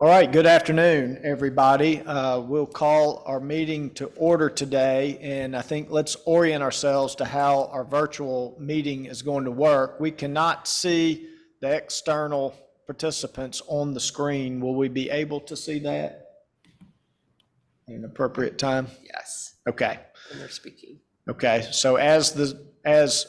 All right, good afternoon, everybody. We'll call our meeting to order today, and I think let's orient ourselves to how our virtual meeting is going to work. We cannot see the external participants on the screen. Will we be able to see that at an appropriate time? Yes, Okay. when they're speaking. Okay, so as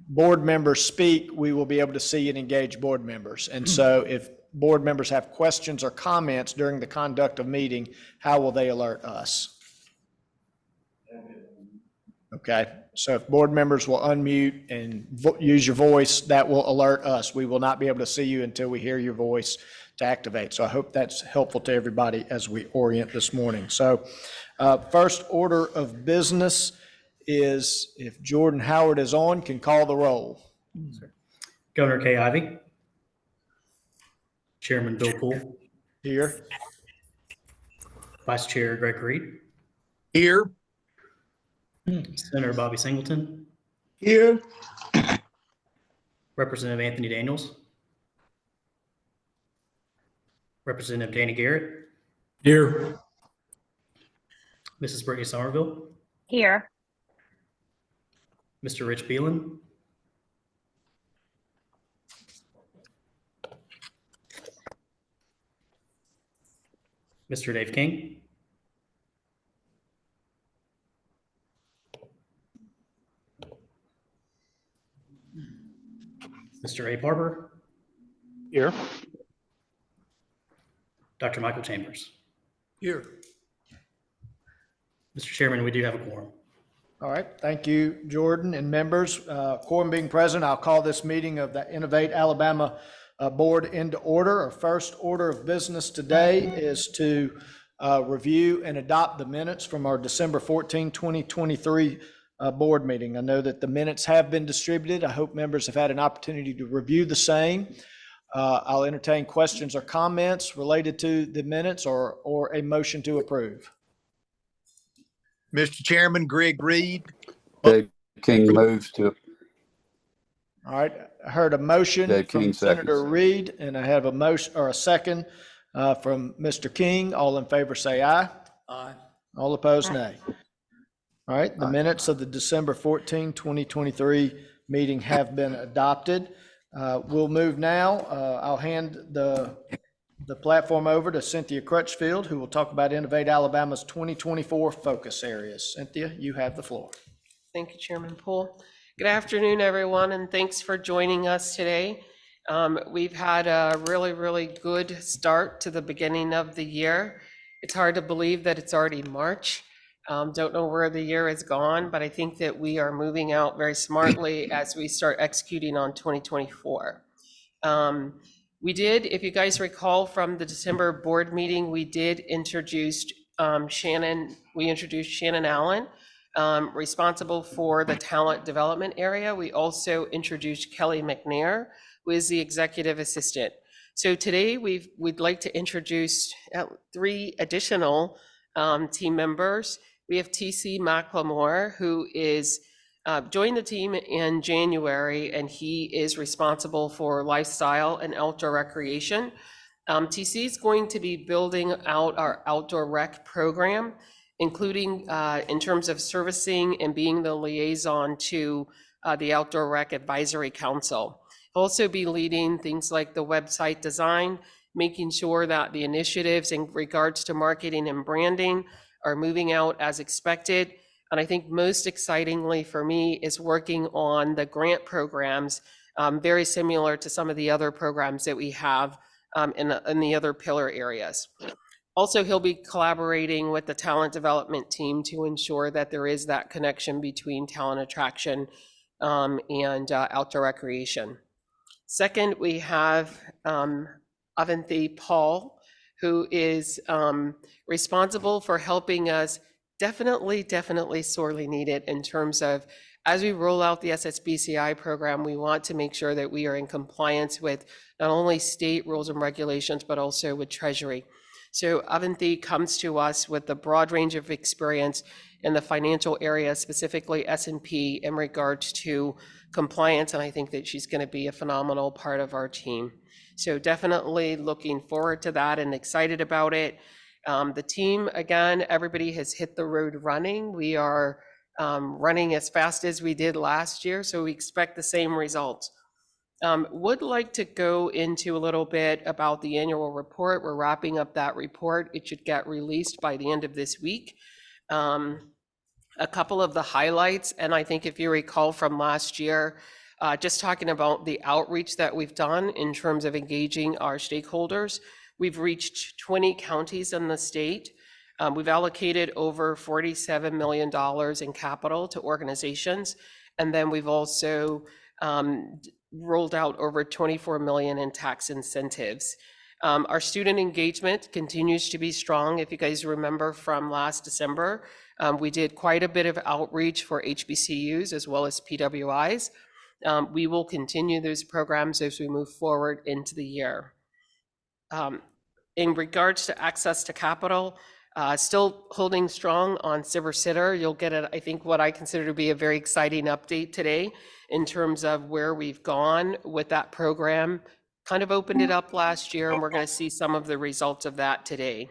board members speak, we will be able to see and engage board members. And so if board members have questions or comments during the conduct of meeting, how will they alert us? Okay, so if board members will unmute and use your voice, that will alert us. We will not be able to see you until we hear your voice to activate. So I hope that's helpful to everybody as we orient this morning. So first order of business is, if Jordan Howard is on, can call the roll. Governor Kay Ivey. Chairman Bill Poole. Here. Vice Chair Greg Reed. Here. Senator Bobby Singleton. Here. Representative Anthony Daniels. Representative Danny Garrett. Here. Mrs. Brittany Somerville. Here. Mr. Rich Beelan. Mr. Dave King. Mr. Abe Harper. Here. Dr. Michael Chambers. Here. Mr. Chairman, we do have a quorum. All right, thank you, Jordan and members. Quorum being present, I'll call this meeting of the Innovate Alabama Board into order. Our first order of business today is to review and adopt the minutes from our December 14, 2023 board meeting. I know that the minutes have been distributed. I hope members have had an opportunity to review the same. I'll entertain questions or comments related to the minutes or a motion to approve. Mr. Chairman, Greg Reed. Dave King moves to. All right, I heard a motion Dave from King Senator seconds. Reed, and I have a motion or a second from Mr. King. All in favor say aye. Aye. All opposed, nay. All right, the minutes of the December 14, 2023 meeting have been adopted. We'll move now. I'll hand the platform over to Cynthia Crutchfield, who will talk about Innovate Alabama's 2024 focus areas. Cynthia, you have the floor. Thank you, Chairman Poole. Good afternoon, everyone, and thanks for joining us today. We've had a really good start to the beginning of the year. It's hard to believe that it's already March. Don't know where the year has gone, but I think that we are moving out very smartly as we start executing on 2024. We did, if you guys recall from the December board meeting, we did introduce Shannon Allen, responsible for the talent development area. We also introduced Kelly McNair, who is the executive assistant. So today we'd like to introduce 3 additional team members. We have TC McLemore, who is joined the team in January, and he is responsible for lifestyle and outdoor recreation. TC is going to be building out our outdoor rec program, including in terms of servicing and being the liaison to the Outdoor Rec Advisory Council. He'll also be leading things like the website design, making sure that the initiatives in regards to marketing and branding are moving out as expected. And I think most excitingly for me is working on the grant programs, very similar to some of the other programs that we have in the other pillar areas. Also, he'll be collaborating with the talent development team to ensure that there is that connection between talent attraction and outdoor recreation. Second, we have Avanthi Paul, who is responsible for helping us definitely sorely needed in terms of, as we roll out the SSBCI program, we want to make sure that we are in compliance with not only state rules and regulations, but also with Treasury. So Avanti comes to us with a broad range of experience in the financial area, specifically S&P in regards to compliance, and I think that she's going to be a phenomenal part of our team. So definitely looking forward to that and excited about it. The team, again, everybody has hit the road running. We are running as fast as we did last year, so we expect the same results. Would like to go into a little bit about the annual report. We're wrapping up that report. It should get released by the end of this week. A couple of the highlights, and I think if you recall from last year, just talking about the outreach that we've done in terms of engaging our stakeholders. We've reached 20 counties in the state. We've allocated over $47 million in capital to organizations. And then we've also rolled out over 24 million in tax incentives. Our student engagement continues to be strong. If you guys remember from last December, we did quite a bit of outreach for HBCUs as well as PWIs. We will continue those programs as we move forward into the year. In regards to access to capital, still holding strong on Sitter. You'll get, I think, what I consider to be a very exciting update today in terms of where we've gone with that program. Kind of opened it up last year, and we're going to see some of the results of that today.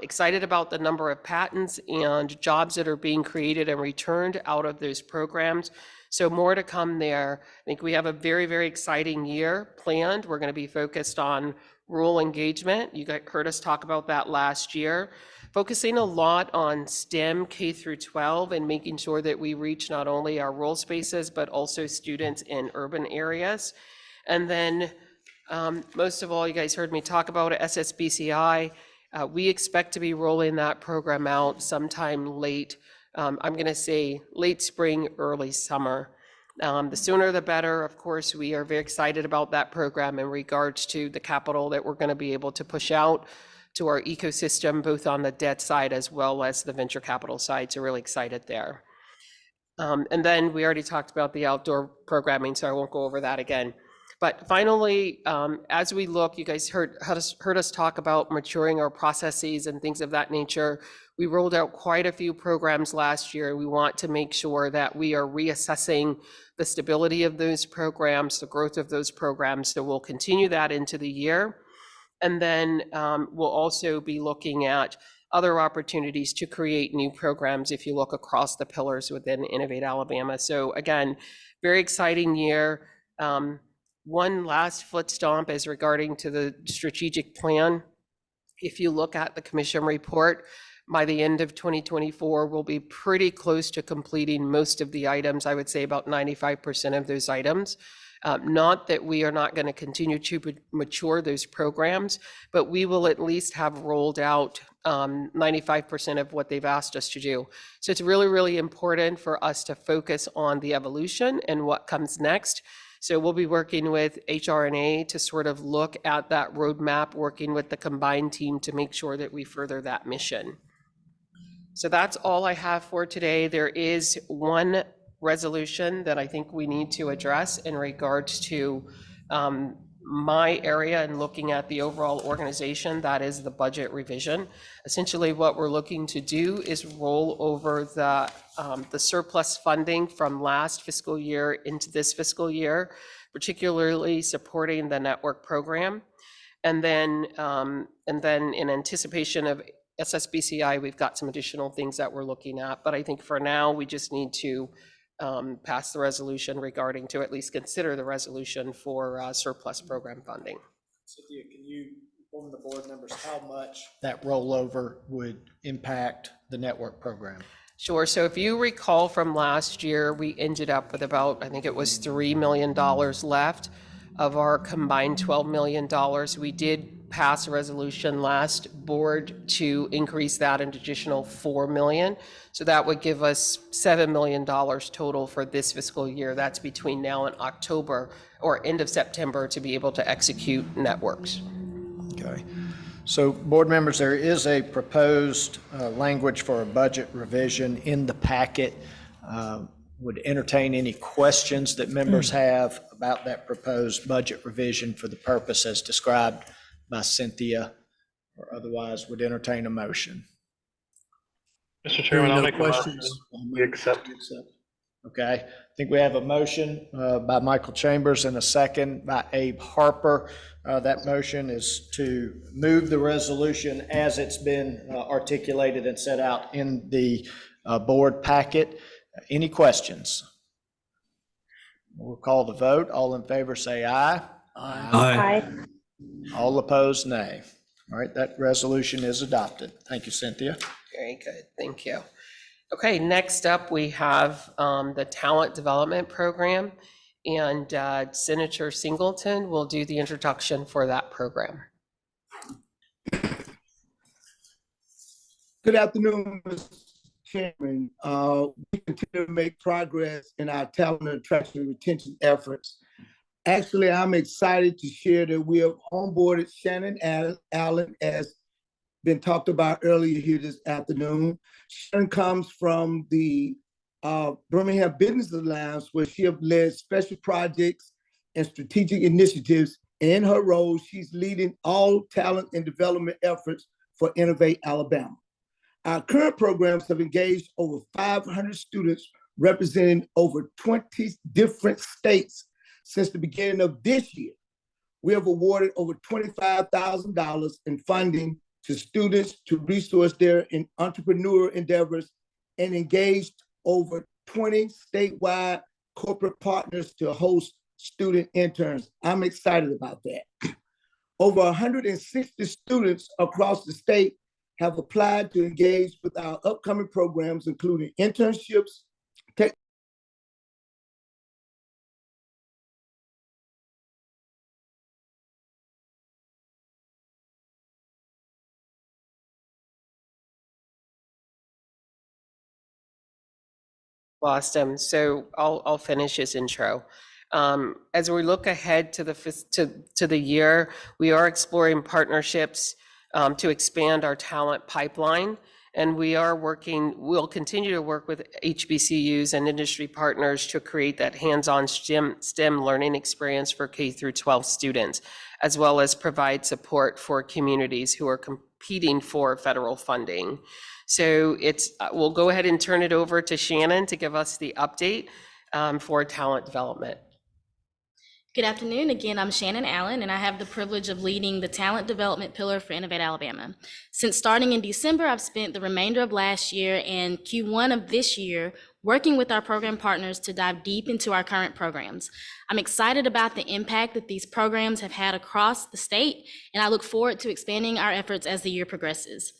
Excited about the number of patents and jobs that are being created and returned out of those programs. So more to come there. I think we have a very, very exciting year planned. We're going to be focused on rural engagement. You guys heard us talk about that last year. Focusing a lot on STEM K through 12 and making sure that we reach not only our rural spaces, but also students in urban areas. And then most of all, you guys heard me talk about SSBCI. We expect to be rolling that program out sometime late. I'm going to say late spring, early summer. The sooner the better. Of course, we are very excited about that program in regards to the capital that we're going to be able to push out to our ecosystem, both on the debt side as well as the venture capital side. So really excited there. And then we already talked about the outdoor programming, so I won't go over that again. But finally, as we look, you guys heard us talk about maturing our processes and things of that nature. We rolled out quite a few programs last year. We want to make sure that we are reassessing the stability of those programs, the growth of those programs. So we'll continue that into the year. And then we'll also be looking at other opportunities to create new programs if you look across the pillars within Innovate Alabama. So again, very exciting year. One last foot stomp is regarding to the strategic plan. If you look at the commission report, by the end of 2024, we'll be pretty close to completing most of the items. I would say about 95% of those items. Not that we are not going to continue to mature those programs, but we will at least have rolled out 95% of what they've asked us to do. So it's really, really important for us to focus on the evolution and what comes next. So we'll be working with HR&A to sort of look at that roadmap, working with the combined team to make sure that we further that mission. So that's all I have for today. There is one resolution that I think we need to address in regards to my area and looking at the overall organization. That is the budget revision. Essentially, what we're looking to do is roll over the surplus funding from last fiscal year into this fiscal year, particularly supporting the network program. And then in anticipation of SSBCI, we've got some additional things that we're looking at. But I think for now, we just need to pass the resolution regarding to at least consider the resolution for surplus program funding. Cynthia, can you inform the board members how much that rollover would impact the network program? Sure. So if you recall from last year, we ended up with about, I think it was $3 million left of our combined $12 million. We did pass a resolution last board to increase that an additional $4 million. So that would give us $7 million total for this fiscal year. That's between now and October or end of September to be able to execute networks. Okay. So board members, there is a proposed language for a budget revision in the packet. Would entertain any questions that members have about that proposed budget revision for the purpose as described by Cynthia Or otherwise would entertain a motion. Mr. Chairman, I'll Hearing no make a motion. questions, We accept. Okay, I think we have a motion by Michael Chambers and a second by Abe Harper. That motion is to move the resolution as it's been articulated and set out in the board packet. Any questions? We'll call the vote. All in favor say aye. Aye. All opposed, nay. All right, that resolution is adopted. Thank you, Cynthia. Very good, thank you. Okay, next up, we have the Talent Development Program, and Senator Singleton will do the introduction for that program. Good afternoon, Mr. Chairman. We continue to make progress in our talent attraction and retention efforts. Actually, I'm excited to share that we have onboarded Shannon Allen, as been talked about earlier here this afternoon. Shannon comes from the Birmingham Business Alliance, where she has led special projects and strategic initiatives. In her role, she's leading all talent and development efforts for Innovate Alabama. Our current programs have engaged over 500 students representing over 20 different states since the beginning of this year. We have awarded over $25,000 in funding to students to resource their entrepreneurial endeavors and engaged over 20 statewide corporate partners to host student interns. I'm excited about that. Over 160 students across the state have applied to engage with our upcoming programs, including internships, Lost him, so I'll finish his intro. As we look ahead to the year, we are exploring partnerships to expand our talent pipeline, and we'll continue to work with HBCUs and industry partners to create that hands-on STEM learning experience for K through 12 students, as well as provide support for communities who are competing for federal funding. So we'll go ahead and turn it over to Shannon to give us the update for talent development. Good afternoon. Again, I'm Shannon Allen, and I have the privilege of leading the talent development pillar for Innovate Alabama. Since starting in December, I've spent the remainder of last year and Q1 of this year working with our program partners to dive deep into our current programs. I'm excited about the impact that these programs have had across the state, and I look forward to expanding our efforts as the year progresses.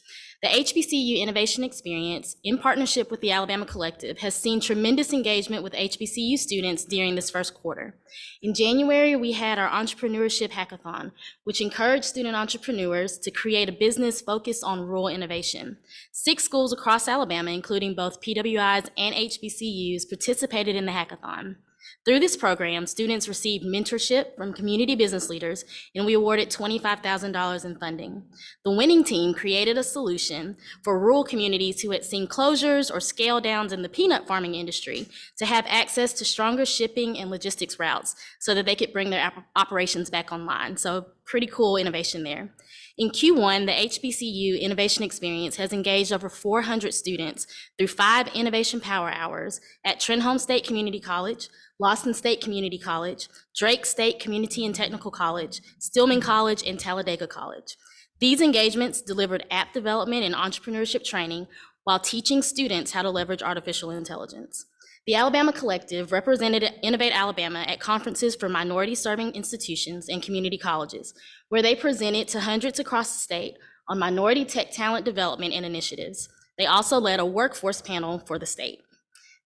The HBCU Innovation Experience, in partnership with the Alabama Collective, has seen tremendous engagement with HBCU students during this first quarter. In January, we had our Entrepreneurship Hackathon, which encouraged student entrepreneurs to create a business focused on rural innovation. 6 schools across Alabama, including both PWIs and HBCUs, participated in the hackathon. Through this program, students received mentorship from community business leaders, and we awarded $25,000 in funding. The winning team created a solution for rural communities who had seen closures or scale downs in the peanut farming industry to have access to stronger shipping and logistics routes so that they could bring their operations back online. So pretty cool innovation there. In Q1, the HBCU Innovation Experience has engaged over 400 students through 5 Innovation Power Hours at Trenholm State Community College, Lawson State Community College, Drake State Community and Technical College, Stillman College, and Talladega College. These engagements delivered app development and entrepreneurship training while teaching students how to leverage artificial intelligence. The Alabama Collective represented Innovate Alabama at conferences for minority-serving institutions and community colleges, where they presented to hundreds across the state on minority tech talent development and initiatives. They also led a workforce panel for the state.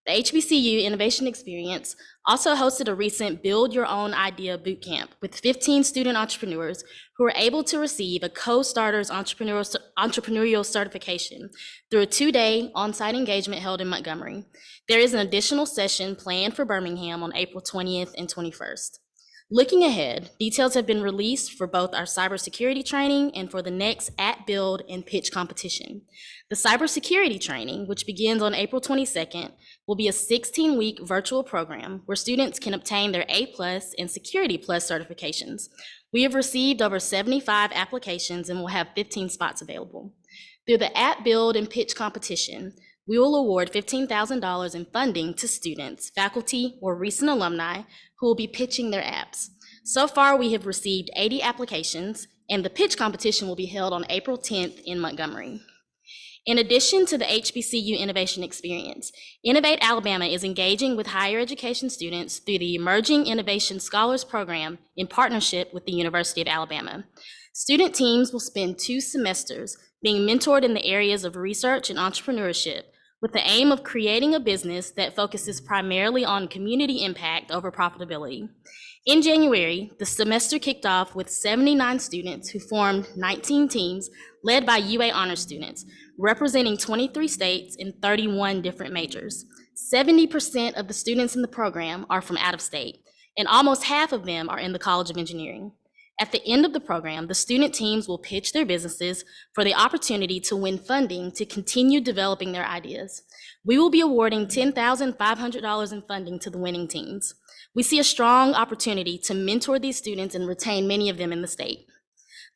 The HBCU Innovation Experience also hosted a recent Build Your Own Idea Bootcamp with 15 student entrepreneurs who were able to receive a Co-Starters entrepreneurial certification through a 2-day on-site engagement held in Montgomery. There is an additional session planned for Birmingham on April 20th and 21st. Looking ahead, details have been released for both our cybersecurity training and for the next Build and Pitch competition. The cybersecurity training, which begins on April 22nd, will be a 16-week virtual program where students can obtain their A+ and Security Plus certifications, We have received over 75 applications and will have 15 spots available. Through the app build and pitch competition, we will award $15,000 in funding to students, faculty, or recent alumni who will be pitching their apps. So far, we have received 80 applications, and the pitch competition will be held on April 10th in Montgomery. In addition to the HBCU Innovation Experience, Innovate Alabama is engaging with higher education students through the Emerging Innovation Scholars Program in partnership with the University of Alabama. Student teams will spend 2 semesters being mentored in the areas of research and entrepreneurship with the aim of creating a business that focuses primarily on community impact over profitability. In January, the semester kicked off with 79 students who formed 19 teams led by UA honor students, representing 23 states in 31 different majors. 70% of the students in the program are from out of state, and almost half of them are in the College of Engineering. At the end of the program, the student teams will pitch their businesses for the opportunity to win funding to continue developing their ideas. We will be awarding $10,500 in funding to the winning teams. We see a strong opportunity to mentor these students and retain many of them in the state.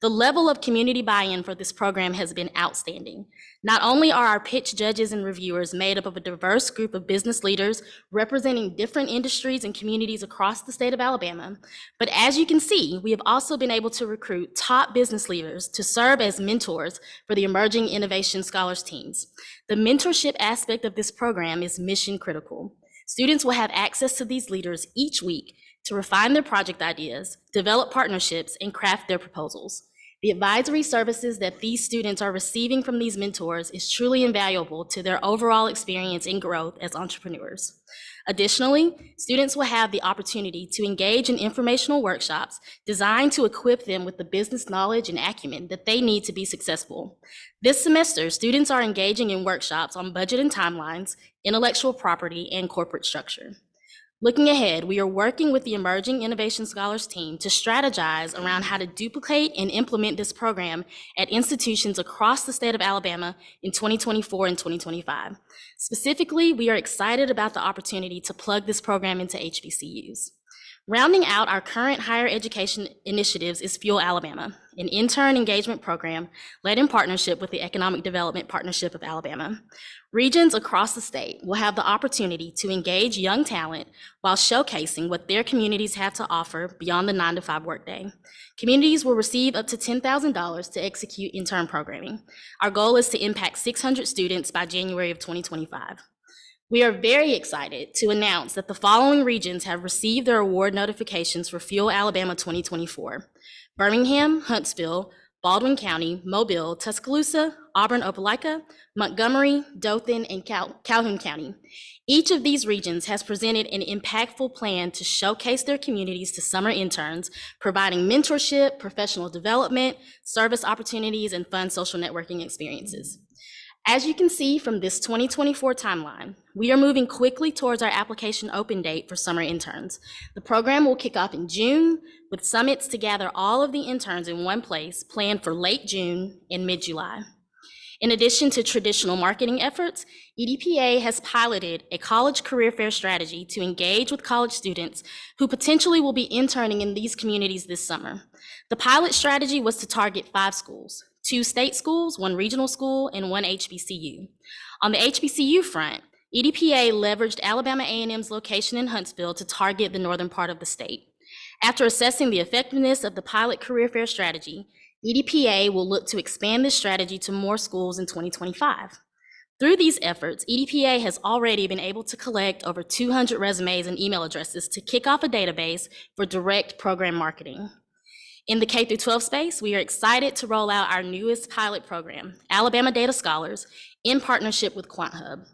The level of community buy-in for this program has been outstanding. Not only are our pitch judges and reviewers made up of a diverse group of business leaders representing different industries and communities across the state of Alabama, but as you can see, we have also been able to recruit top business leaders to serve as mentors for the Emerging Innovation Scholars teams. The mentorship aspect of this program is mission critical. Students will have access to these leaders each week to refine their project ideas, develop partnerships, and craft their proposals. The advisory services that these students are receiving from these mentors is truly invaluable to their overall experience and growth as entrepreneurs. Additionally, students will have the opportunity to engage in informational workshops designed to equip them with the business knowledge and acumen that they need to be successful. This semester, students are engaging in workshops on budget and timelines, intellectual property, and corporate structure. Looking ahead, we are working with the Emerging Innovation Scholars team to strategize around how to duplicate and implement this program at institutions across the state of Alabama in 2024 and 2025. Specifically, we are excited about the opportunity to plug this program into HBCUs. Rounding out our current higher education initiatives is Fuel Alabama, an intern engagement program led in partnership with the Economic Development Partnership of Alabama. Regions across the state will have the opportunity to engage young talent while showcasing what their communities have to offer beyond the 9-to-5 workday. Communities will receive up to $10,000 to execute intern programming. Our goal is to impact 600 students by January of 2025. We are very excited to announce that the following regions have received their award notifications for Fuel Alabama 2024: Birmingham, Huntsville, Baldwin County, Mobile, Tuscaloosa, Auburn, Opelika, Montgomery, Dothan, and Calhoun County. Each of these regions has presented an impactful plan to showcase their communities to summer interns, providing mentorship, professional development, service opportunities, and fun social networking experiences. As you can see from this 2024 timeline, we are moving quickly towards our application open date for summer interns. The program will kick off in June with summits to gather all of the interns in one place planned for late June and mid-July. In addition to traditional marketing efforts, EDPA has piloted a college career fair strategy to engage with college students who potentially will be interning in these communities this summer. The pilot strategy was to target 5 schools: 2 state schools, 1 regional school, and 1 HBCU. On the HBCU front, EDPA leveraged Alabama A&M's location in Huntsville to target the northern part of the state. After assessing the effectiveness of the pilot career fair strategy, EDPA will look to expand this strategy to more schools in 2025. Through these efforts, EDPA has already been able to collect over 200 resumes and email addresses to kick off a database for direct program marketing. In the K-12 space, we are excited to roll out our newest pilot program, Alabama Data Scholars, in partnership with QuantHub.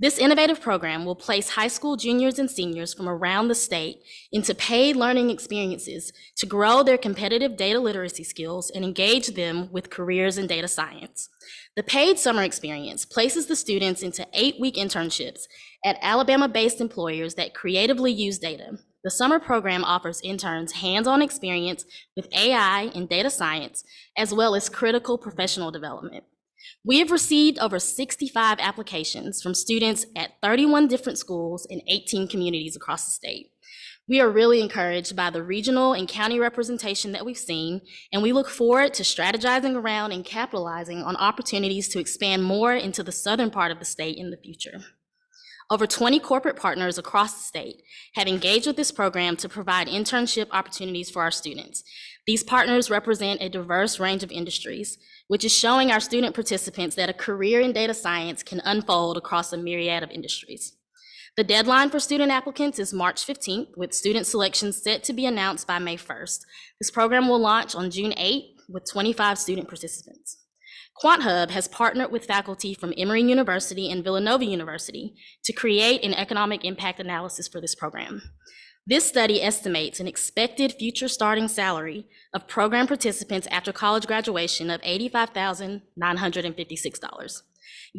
This innovative program will place high school juniors and seniors from around the state into paid learning experiences to grow their competitive data literacy skills and engage them with careers in data science. The paid summer experience places the students into 8-week internships at Alabama-based employers that creatively use data. The summer program offers interns hands-on experience with AI and data science, as well as critical professional development. We have received over 65 applications from students at 31 different schools in 18 communities across the state. We are really encouraged by the regional and county representation that we've seen, and we look forward to strategizing around and capitalizing on opportunities to expand more into the southern part of the state in the future. Over 20 corporate partners across the state have engaged with this program to provide internship opportunities for our students. These partners represent a diverse range of industries, which is showing our student participants that a career in data science can unfold across a myriad of industries. The deadline for student applicants is March 15th, with student selections set to be announced by May 1st. This program will launch on June 8th with 25 student participants. QuantHub has partnered with faculty from Emory University and Villanova University to create an economic impact analysis for this program. This study estimates an expected future starting salary of program participants after college graduation of $85,956.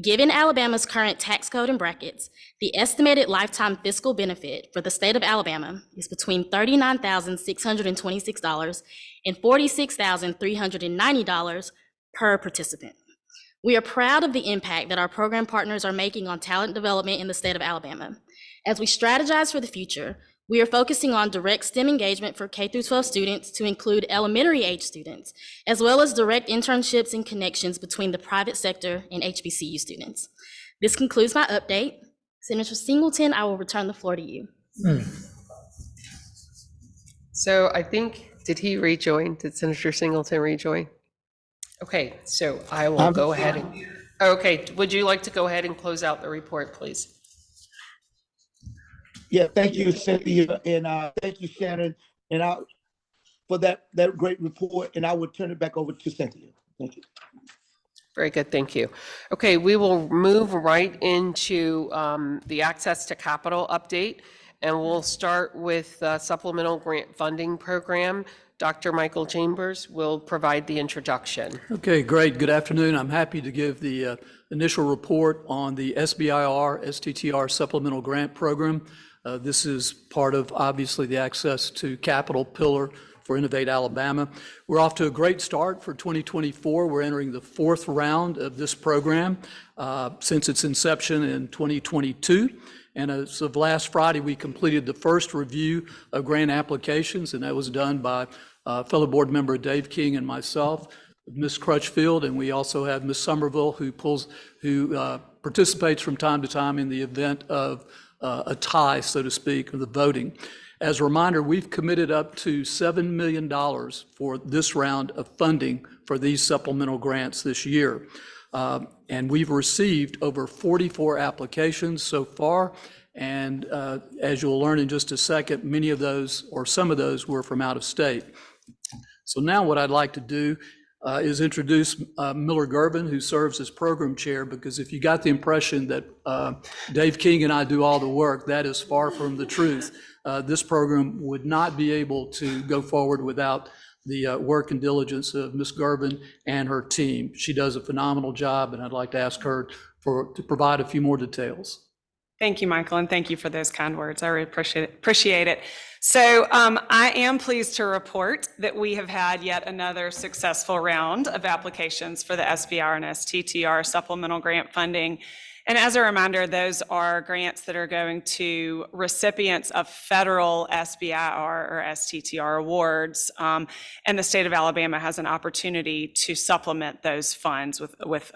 Given Alabama's current tax code and brackets, the estimated lifetime fiscal benefit for the state of Alabama is between $39,626 and $46,390 per participant. We are proud of the impact that our program partners are making on talent development in the state of Alabama. As we strategize for the future, we are focusing on direct STEM engagement for K-12 students to include elementary age students, as well as direct internships and connections between the private sector and HBCU students. This concludes my update. Senator Singleton, I will return the floor to you. So I think, did he rejoin? Did Senator Singleton rejoin? Okay, so I will go ahead and, okay, would you like to go ahead and close out the report, please? Yeah, thank you, Cynthia, and thank you, Shannon, and for that great report. And I will turn it back over to Cynthia. Thank you. Very good, thank you. Okay, we will move right into the Access to Capital update, and we'll start with Supplemental Grant Funding Program. Dr. Michael Chambers will provide the introduction. Okay, great. Good afternoon. I'm happy to give the initial report on the SBIR STTR Supplemental Grant Program. This is part of, obviously, the Access to Capital pillar for Innovate Alabama. We're off to a great start for 2024. We're entering the fourth round of this program since its inception in 2022. And as of last Friday, we completed the first review of grant applications, and that was done by fellow board member Dave King and myself, Ms. Crutchfield, and we also have Ms. Somerville, who participates from time to time in the event of a tie, so to speak, of the voting. As a reminder, we've committed up to $7 million for this round of funding for these supplemental grants this year. And we've received over 44 applications so far. And as you'll learn in just a second, many of those, or some of those, were from out of state. So now what I'd like to do is introduce Miller Gervin, who serves as program chair, because if you got the impression that Dave King and I do all the work, that is far from the truth. This program would not be able to go forward without the work and diligence of Ms. Gervin and her team. She does a phenomenal job, and I'd like to ask her to provide a few more details. Thank you, Michael, and thank you for those kind words. I really appreciate it. So I am pleased to report that we have had yet another successful round of applications for the SBIR and STTR supplemental grant funding. And as a reminder, those are grants that are going to recipients of federal SBIR or STTR awards. And the state of Alabama has an opportunity to supplement those funds with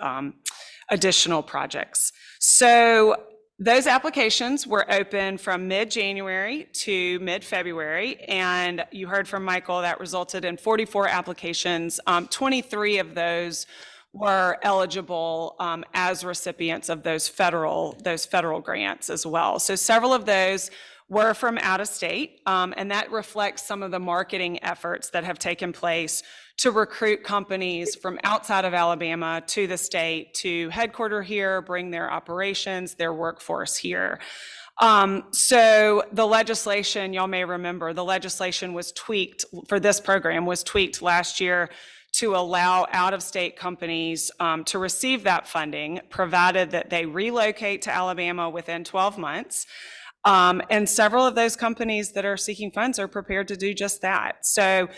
additional projects. So those applications were open from mid-January to mid-February, and you heard from Michael that resulted in 44 applications. 23 of those were eligible as recipients of those federal grants as well. So several of those were from out of state, and that reflects some of the marketing efforts that have taken place to recruit companies from outside of Alabama to the state to headquarter here, bring their operations, their workforce here. So the legislation, y'all may remember, the legislation was tweaked for this program, was tweaked last year to allow out-of-state companies to receive that funding, provided that they relocate to Alabama within 12 months. And several of those companies that are seeking funds are prepared to do just that. So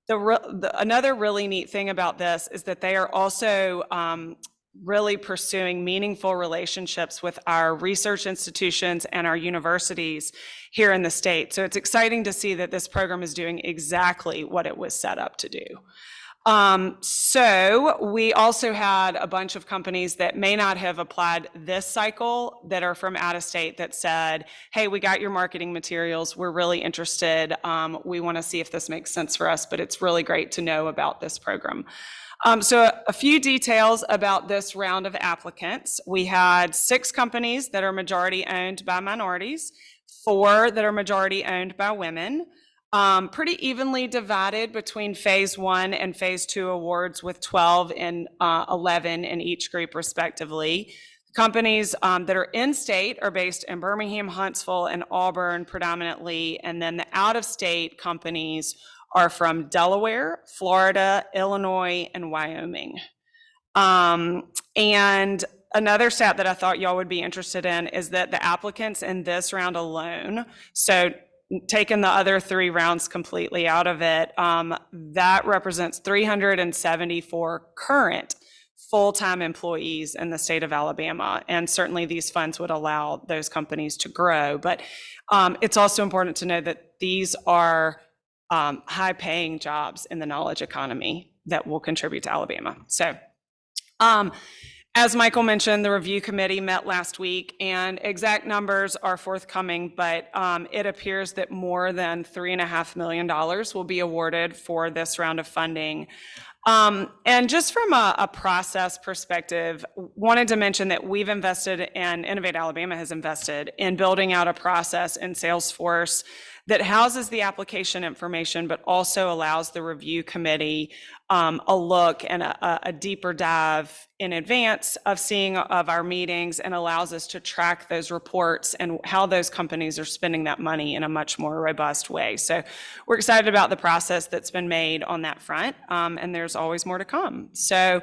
another really neat thing about this is that they are also really pursuing meaningful relationships with our research institutions and our universities here in the state. So it's exciting to see that this program is doing exactly what it was set up to do. So we also had a bunch of companies that may not have applied this cycle that are from out of state that said, hey, we got your marketing materials. We're really interested. We want to see if this makes sense for us, but it's really great to know about this program. So a few details about this round of applicants. We had 6 companies that are majority owned by minorities, 4 that are majority owned by women. Pretty evenly divided between phase 1 and phase 2 awards, with 12 and 11 in each group respectively. Companies that are in state are based in Birmingham, Huntsville, and Auburn predominantly, and then the out-of-state companies are from Delaware, Florida, Illinois, and Wyoming. And another stat that I thought y'all would be interested in is that the applicants in this round alone, so taking the other 3 rounds completely out of it, that represents 374 current full-time employees in the state of Alabama. And certainly these funds would allow those companies to grow. But it's also important to know that these are high-paying jobs in the knowledge economy that will contribute to Alabama. So as Michael mentioned, the review committee met last week, and exact numbers are forthcoming, but it appears that more than $3.5 million will be awarded for this round of funding. And just from a process perspective, wanted to mention that we've invested, and Innovate Alabama has invested in building out a process in Salesforce that houses the application information, but also allows the review committee a look and a deeper dive in advance of seeing of our meetings, and allows us to track those reports and how those companies are spending that money in a much more robust way. So we're excited about the process that's been made on that front, and there's always more to come. So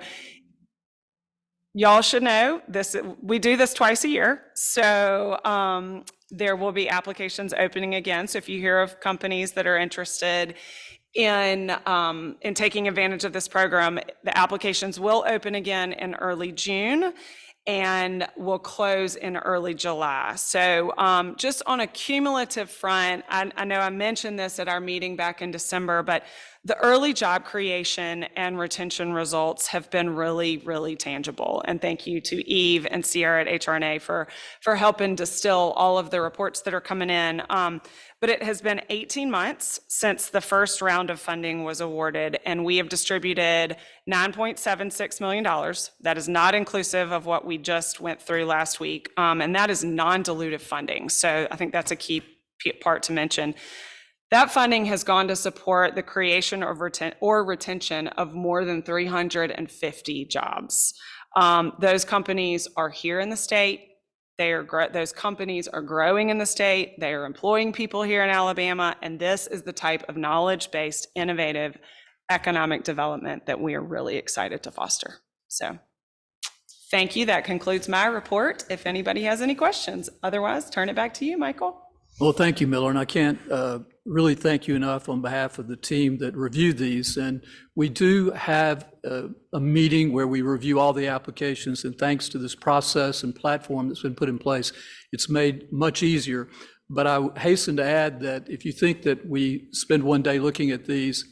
y'all should know this, we do this twice a year. So there will be applications opening again. So if you hear of companies that are interested in taking advantage of this program, the applications will open again in early June and will close in early July. So just on a cumulative front, I know I mentioned this at our meeting back in December, but the early job creation and retention results have been really, really tangible. And thank you to Eve and Sierra at HRNA for helping distill all of the reports that are coming in. But it has been 18 months since the first round of funding was awarded, and we have distributed $9.76 million. That is not inclusive of what we just went through last week, and that is non-dilutive funding. So I think that's a key part to mention. That funding has gone to support the creation or retention of more than 350 jobs. Those companies are here in the state. Those companies are growing in the state. They are employing people here in Alabama, and this is the type of knowledge-based, innovative economic development that we are really excited to foster. So thank you. That concludes my report. If anybody has any questions, otherwise, turn it back to you, Michael. Well, thank you, Miller, and I can't really thank you enough on behalf of the team that reviewed these. And we do have a meeting where we review all the applications, and thanks to this process and platform that's been put in place, it's made much easier. But I hasten to add that if you think that we spend one day looking at these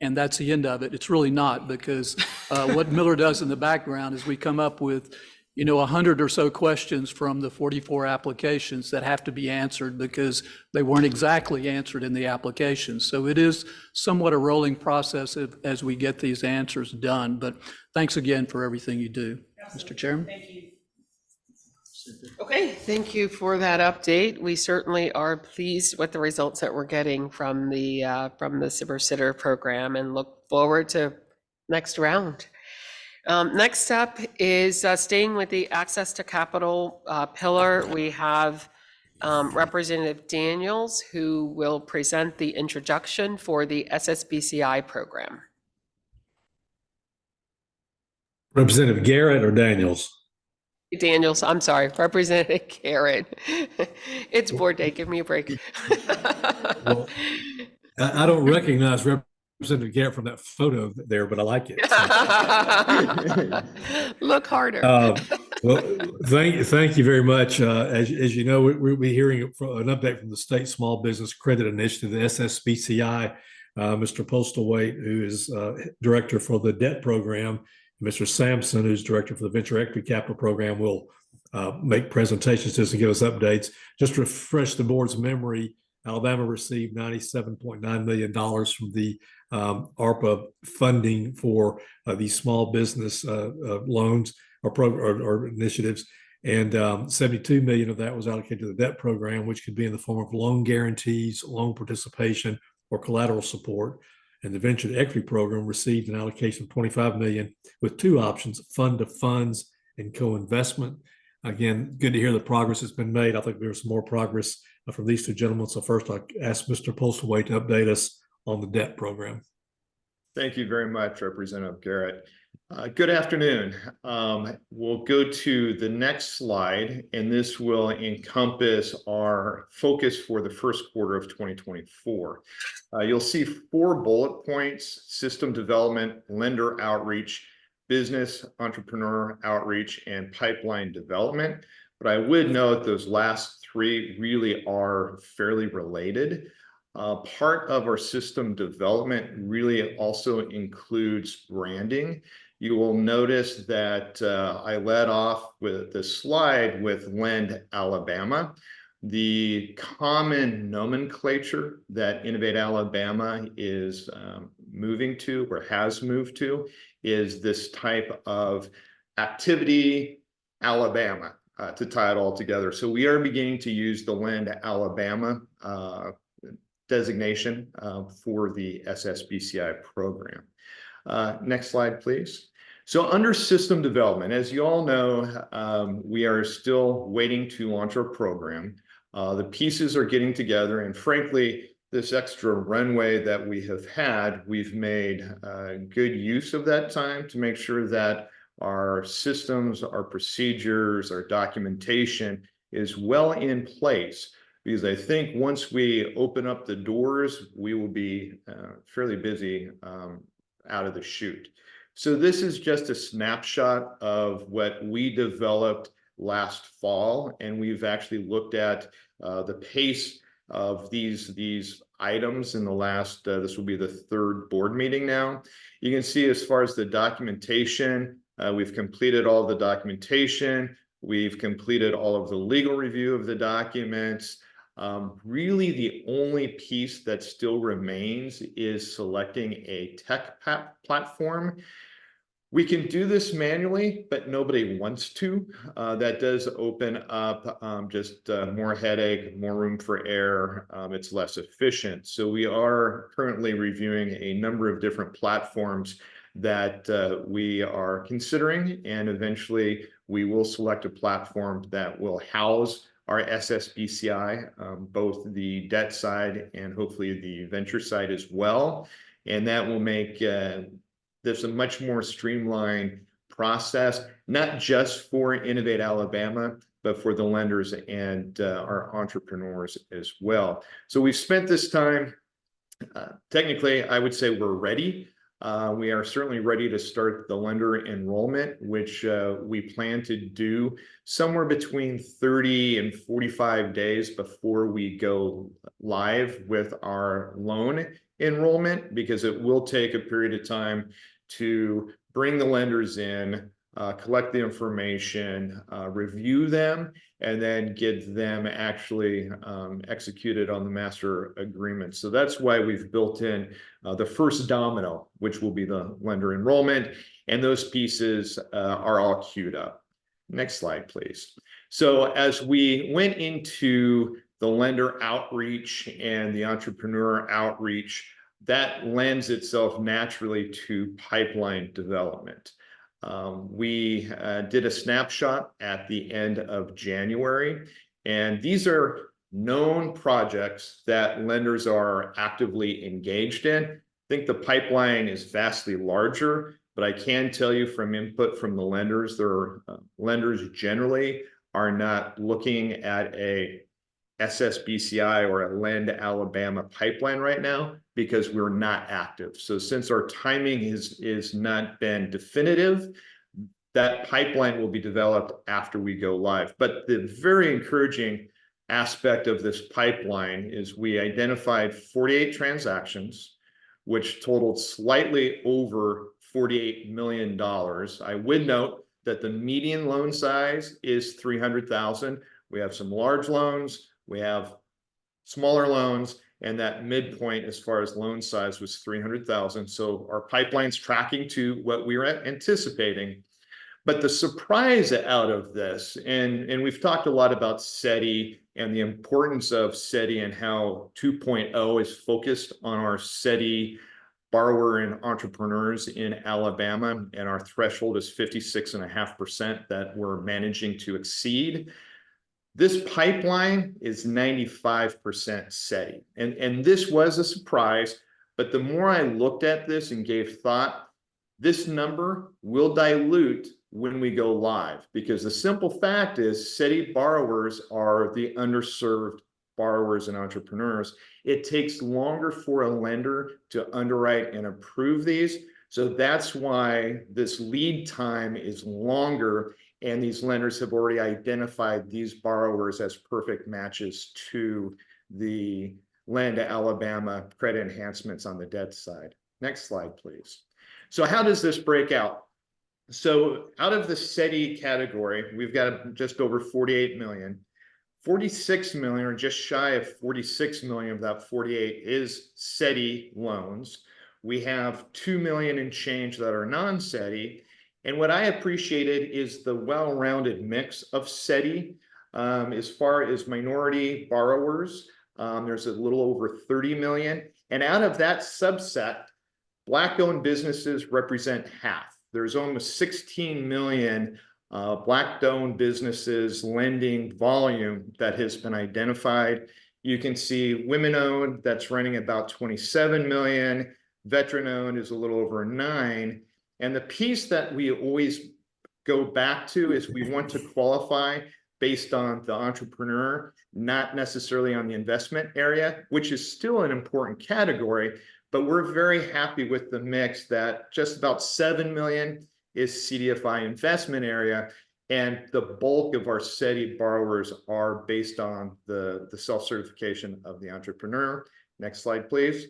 and that's the end of it, it's really not, because what Miller does in the background is we come up with 100 or so questions from the 44 applications that have to be answered because they weren't exactly answered in the application. So it is somewhat a rolling process as we get these answers done. But thanks again for everything you do. Absolutely. Mr. Chairman. Thank you. Okay, thank you for that update. We certainly are pleased with the results that we're getting from the Silver Sitter program and look forward to next round. Next up is staying with the access to capital pillar. We have Representative Daniels, who will present the introduction for the SSBCI program. Representative Garrett or Daniels? Daniels, I'm sorry, Representative Garrett. It's board day, give me a break. Well, I don't recognize Representative Garrett from that photo there, but I like it. Look harder. Well, thank you very much. As you know, we'll be hearing an update from the State Small Business Credit Initiative, the SSBCI. Mr. Postlethwaite, who is Director for the Debt Program, Mr. Sampson, who's Director for the Venture Equity Capital Program, will make presentations to us and give us updates. Just to refresh the board's memory, Alabama received $97.9 million from the ARPA funding for these small business loans or initiatives, and 72 million of that was allocated to the debt program, which could be in the form of loan guarantees, loan participation, or collateral support. And the venture equity program received an allocation of 25 million with two options: fund to funds and co-investment. Again, good to hear the progress that's been made. I think there's some more progress from these two gentlemen. So first, I ask Mr. Postlethwaite to update us on the debt program. Thank you very much, Representative Garrett. Good afternoon. We'll go to the next slide, and this will encompass our focus for the first quarter of 2024. You'll see 4 bullet points: system development, lender outreach, business entrepreneur outreach, and pipeline development. But I would note those last 3 really are fairly related. Part of our system development really also includes branding. You will notice that I led off with the slide with Lend Alabama. The common nomenclature that Innovate Alabama is moving to or has moved to is this type of activity Alabama to tie it all together. So we are beginning to use the Lend Alabama designation for the SSBCI program. Next slide, please. So under system development, as you all know, we are still waiting to launch our program. The pieces are getting together, and frankly, this extra runway that we have had, we've made good use of that time to make sure that our systems, our procedures, our documentation is well in place. Because I think once we open up the doors, we will be fairly busy out of the chute. So this is just a snapshot of what we developed last fall, and we've actually looked at the pace of these items in the last, this will be the 3rd board meeting now. You can see as far as the documentation, we've completed all the documentation, we've completed all of the legal review of the documents. Really, the only piece that still remains is selecting a tech platform. We can do this manually, but nobody wants to. That does open up just more headache, more room for error. It's less efficient. So we are currently reviewing a number of different platforms that we are considering, and eventually we will select a platform that will house our SSBCI, both the debt side and hopefully the venture side as well. And that will make this a much more streamlined process, not just for Innovate Alabama, but for the lenders and our entrepreneurs as well. So we've spent this time, technically, I would say we're ready. We are certainly ready to start the lender enrollment, which we plan to do somewhere between 30 and 45 days before we go live with our loan enrollment, because it will take a period of time to bring the lenders in, collect the information, review them, and then get them actually executed on the master agreement. So that's why we've built in the first domino, which will be the lender enrollment, and those pieces are all queued up. Next slide, please. So as we went into the lender outreach and the entrepreneur outreach, that lends itself naturally to pipeline development. We did a snapshot at the end of January, and these are known projects that lenders are actively engaged in. I think the pipeline is vastly larger, but I can tell you from input from the lenders, lenders generally are not looking at a SSBCI or a Lend Alabama pipeline right now because we're not active. So since our timing is not been definitive, that pipeline will be developed after we go live. But the very encouraging aspect of this pipeline is we identified 48 transactions, which totaled slightly over $48 million. I would note that the median loan size is 300,000. We have some large loans, we have smaller loans, and that midpoint as far as loan size was 300,000. So our pipeline's tracking to what we were anticipating. But the surprise out of this, and we've talked a lot about SETI and the importance of SETI and how 2.0 is focused on our SETI borrower and entrepreneurs in Alabama, and our threshold is 56.5% that we're managing to exceed. This pipeline is 95% SETI, and this was a surprise, but the more I looked at this and gave thought, this number will dilute when we go live, because the simple fact is SETI borrowers are the underserved borrowers and entrepreneurs. It takes longer for a lender to underwrite and approve these. So that's why this lead time is longer, and these lenders have already identified these borrowers as perfect matches to the Lend Alabama credit enhancements on the debt side. Next slide, please. So how does this break out? So out of the SETI category, we've got just over 48 million. 46 million, or just shy of 46 million of that 48, is SETI loans. We have 2 million and change that are non-SETI. And what I appreciated is the well-rounded mix of SETI. As far as minority borrowers, there's a little over 30 million. And out of that subset, Black-owned businesses represent half. There's almost 16 million Black-owned businesses lending volume that has been identified. You can see women-owned, that's running about 27 million. Veteran-owned is a little over 9. And the piece that we always go back to is we want to qualify based on the entrepreneur, not necessarily on the investment area, which is still an important category. But we're very happy with the mix that just about 7 million is CDFI investment area, and the bulk of our SETI borrowers are based on the self-certification of the entrepreneur. Next slide, please.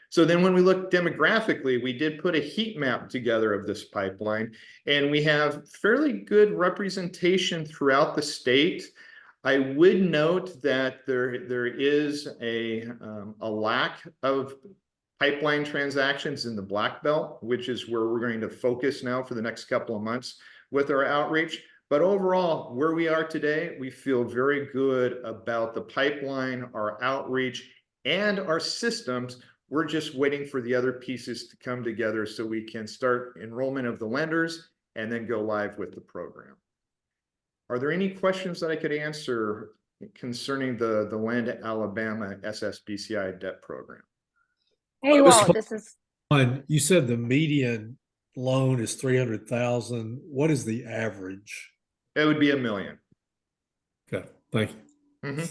So then when we look demographically, we did put a heat map together of this pipeline, and we have fairly good representation throughout the state. I would note that there is a lack of pipeline transactions in the Black Belt, which is where we're going to focus now for the next couple of months with our outreach. But overall, where we are today, we feel very good about the pipeline, our outreach, and our systems. We're just waiting for the other pieces to come together so we can start enrollment of the lenders and then go live with the program. Are there any questions that I could answer concerning the Lend Alabama SSBCI debt program? Hey, Walt, this is You said the median loan is 300,000. What is the average? It would be $1 million. Okay, thank you. Mm-hmm.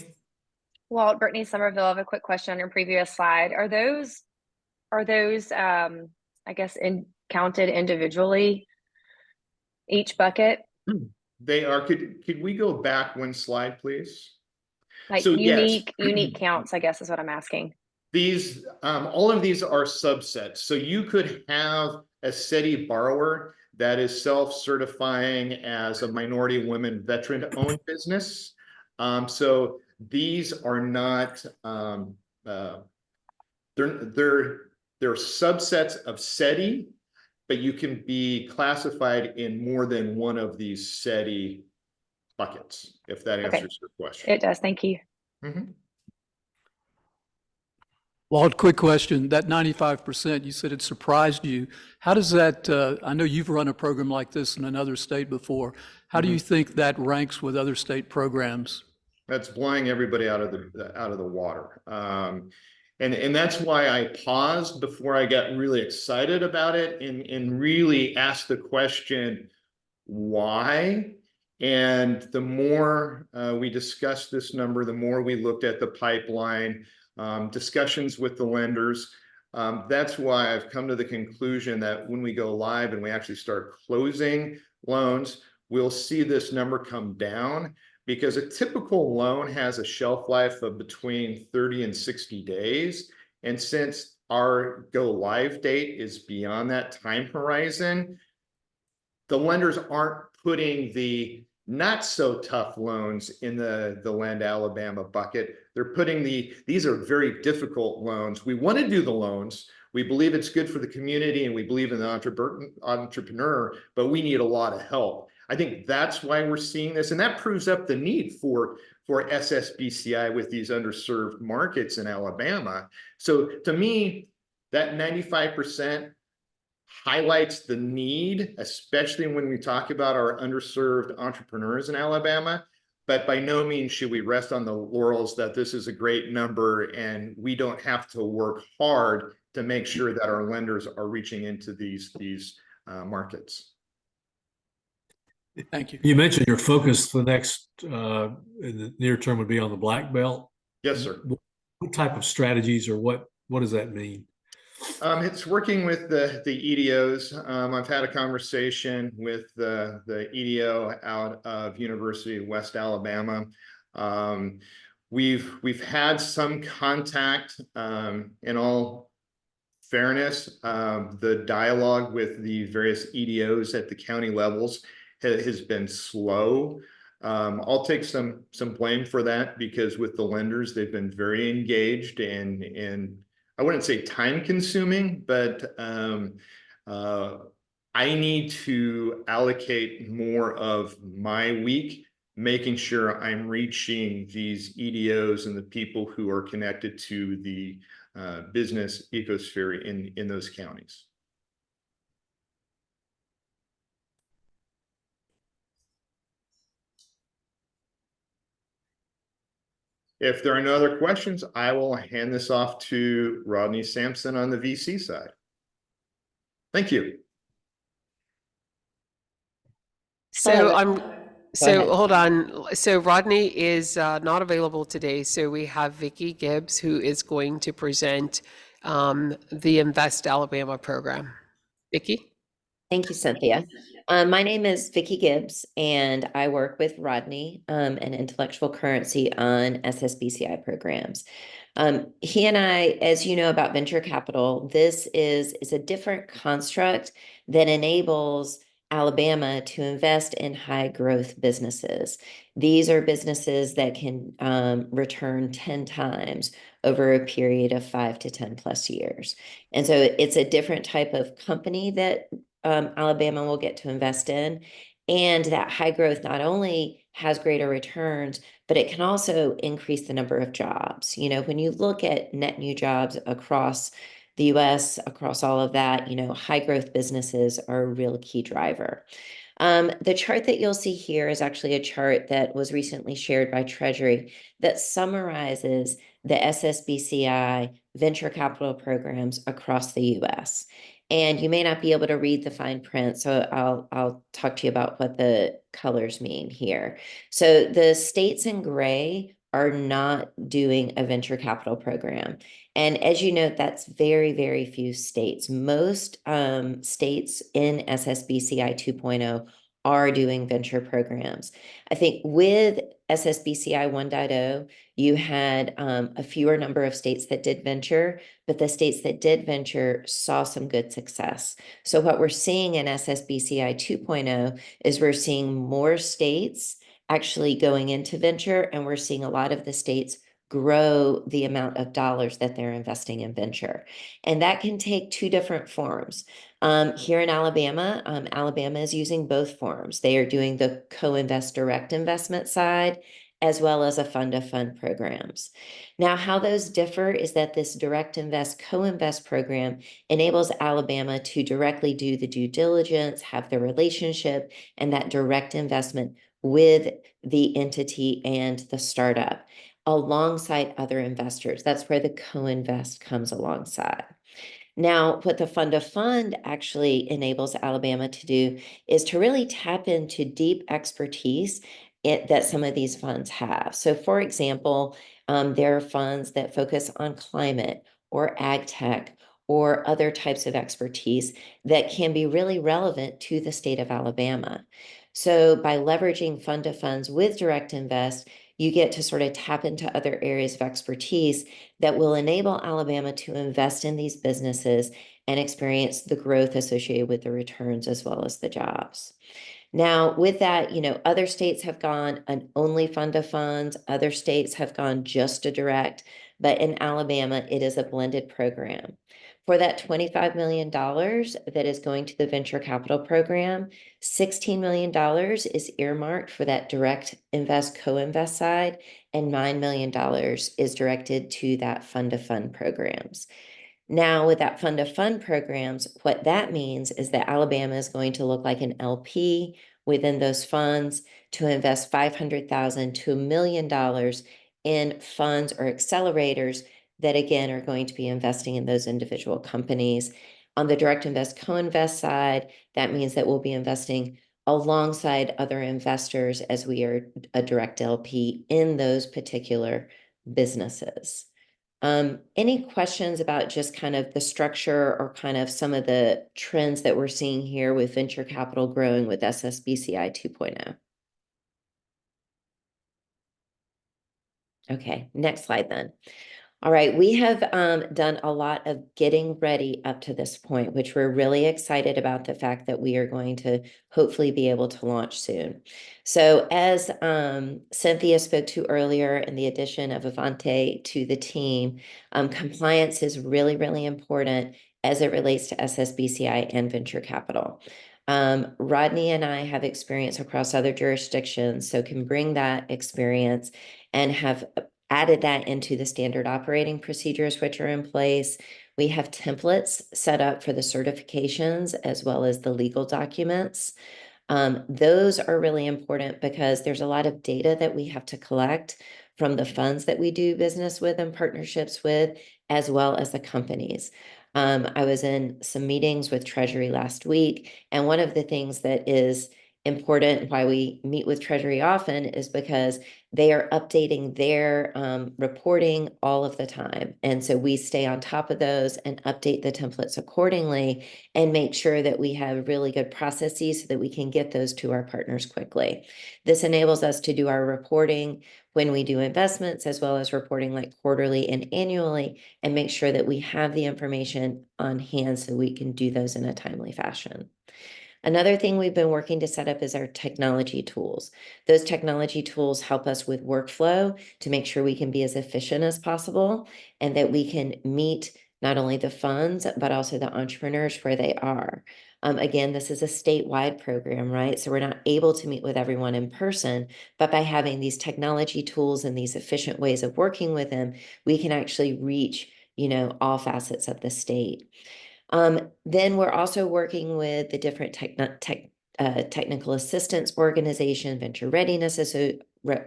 Walt. Brittany Somerville. I have a quick question on your previous slide. Are those I guess counted individually, each bucket? They are. Could we go back one slide, please? Like So, unique yes. counts, I guess is what I'm asking. These, all of these are subsets. So you could have a SETI borrower that is self-certifying as a minority women veteran-owned business. So these are not, they're subsets of SETI, but you can be classified in more than one of these SETI buckets, if that answers your question. It does. Thank you. Mm-hmm. Walt, quick question. That 95%, you said it surprised you. How does that, I know you've run a program like this in another state before. How do you think that ranks with other state programs? That's blowing everybody out of the water. And that's why I paused before I got really excited about it and really asked the question, why? And the more we discussed this number, the more we looked at the pipeline, discussions with the lenders. That's why I've come to the conclusion that when we go live and we actually start closing loans, we'll see this number come down, because a typical loan has a shelf life of between 30 and 60 days. And since our go live date is beyond that time horizon, the lenders aren't putting the not so tough loans in the Lend Alabama bucket. They're putting these are very difficult loans. We want to do the loans. We believe it's good for the community and we believe in the entrepreneur, but we need a lot of help. I think that's why we're seeing this. And that proves up the need for SSBCI with these underserved markets in Alabama. So to me, that 95% highlights the need, especially when we talk about our underserved entrepreneurs in Alabama. But by no means should we rest on the laurels that this is a great number and we don't have to work hard to make sure that our lenders are reaching into these markets. Thank you. You mentioned your focus for the next, in the near term would be on the black belt. Yes, sir. What type of strategies or what does that mean? It's working with the EDOs. I've had a conversation with the EDO out of University of West Alabama. We've had some contact. In all fairness, the dialogue with the various EDOs at the county levels has been slow. I'll take some blame for that, because with the lenders, they've been very engaged and I wouldn't say time consuming, but I need to allocate more of my week making sure I'm reaching these EDOs and the people who are connected to the business ecosphere in those counties. If there are no other questions, I will hand this off to Rodney Sampson on the VC side. Thank you. So ahead. hold on. So Rodney is not available today. So we have Vicki Gibbs, who is going to present the Invest Alabama program. Vicki? Thank you, Cynthia. My name is Vicki Gibbs, and I work with Rodney and Intellectual Currency on SSBCI programs. He and I, as you know about venture capital, this is a different construct that enables Alabama to invest in high growth businesses. These are businesses that can return 10 times over a period of 5 to 10 plus years. And so it's a different type of company that Alabama will get to invest in. And that high growth not only has greater returns, but it can also increase the number of jobs. You know, when you look at net new jobs across the US, across all of that, you know, high growth businesses are a real key driver. The chart that you'll see here is actually a chart that was recently shared by Treasury that summarizes the SSBCI venture capital programs across the US. And you may not be able to read the fine print, so I'll talk to you about what the colors mean here. So the states in gray are not doing a venture capital program. And as you note, that's very, very few states. Most states in SSBCI 2.0 are doing venture programs. I think with SSBCI 1.0, you had a fewer number of states that did venture, but the states that did venture saw some good success. So what we're seeing in SSBCI 2.0 is we're seeing more states actually going into venture, and we're seeing a lot of the states grow the amount of dollars that they're investing in venture. And that can take two different forms. Here in Alabama, Alabama is using both forms. They are doing the co-invest direct investment side, as well as a fund-of-fund programs. Now, how those differ is that this direct invest, co-invest program enables Alabama to directly do the due diligence, have the relationship, and that direct investment with the entity and the startup alongside other investors. That's where the co-invest comes alongside. Now, what the fund of fund actually enables Alabama to do is to really tap into deep expertise that some of these funds have. So for example, there are funds that focus on climate or ag tech or other types of expertise that can be really relevant to the state of Alabama. So by leveraging fund of funds with Direct Invest, you get to sort of tap into other areas of expertise that will enable Alabama to invest in these businesses and experience the growth associated with the returns as well as the jobs. Now, with that, other states have gone an only fund of funds, other states have gone just a direct, but in Alabama, it is a blended program. For that $25 million that is going to the venture capital program, $16 million is earmarked for that direct invest, co-invest side, and $9 million is directed to that fund of fund programs. Now, with that fund of fund programs, what that means is that Alabama is going to look like an LP within those funds to invest $500,000 to $1 million in funds or accelerators that, again, are going to be investing in those individual companies. On the direct invest, co-invest side, that means that we'll be investing alongside other investors as we are a direct LP in those particular businesses. Any questions about just kind of the structure or kind of some of the trends that we're seeing here with venture capital growing with SSBCI 2.0? Okay, next slide then. All right, we have done a lot of getting ready up to this point, which we're really excited about the fact that we are going to hopefully be able to launch soon. So as Cynthia spoke to earlier in the addition of Avante to the team, compliance is really, really important as it relates to SSBCI and venture capital. Rodney and I have experience across other jurisdictions, so can bring that experience and have added that into the standard operating procedures which are in place. We have templates set up for the certifications as well as the legal documents. Those are really important because there's a lot of data that we have to collect from the funds that we do business with and partnerships with, as well as the companies. I was in some meetings with Treasury last week, and one of the things that is important, why we meet with Treasury often, is because they are updating their reporting all of the time. And so we stay on top of those and update the templates accordingly and make sure that we have really good processes so that we can get those to our partners quickly. This enables us to do our reporting when we do investments, as well as reporting like quarterly and annually, and make sure that we have the information on hand so we can do those in a timely fashion. Another thing we've been working to set up is our technology tools. Those technology tools help us with workflow to make sure we can be as efficient as possible and that we can meet not only the funds, but also the entrepreneurs where they are. Again, this is a statewide program, right? So we're not able to meet with everyone in person, but by having these technology tools and these efficient ways of working with them, we can actually reach, all facets of the state. Then we're also working with the different technical assistance organization, venture readiness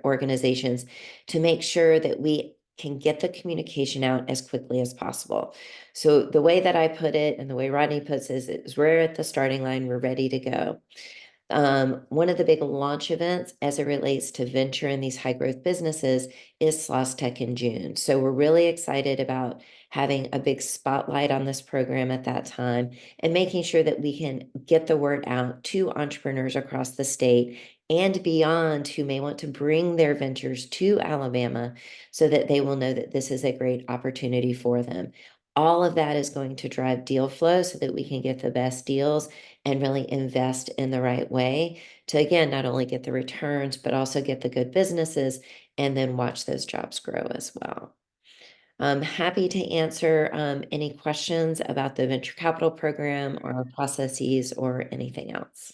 organizations to make sure that we can get the communication out as quickly as possible. So the way that I put it and the way Rodney puts it is we're at the starting line, we're ready to go. One of the big launch events as it relates to venture in these high growth businesses is SLOSTech in June. So we're really excited about having a big spotlight on this program at that time and making sure that we can get the word out to entrepreneurs across the state and beyond who may want to bring their ventures to Alabama so that they will know that this is a great opportunity for them. All of that is going to drive deal flow so that we can get the best deals and really invest in the right way to, again, not only get the returns, but also get the good businesses and then watch those jobs grow as well. I'm happy to answer any questions about the venture capital program or our processes or anything else.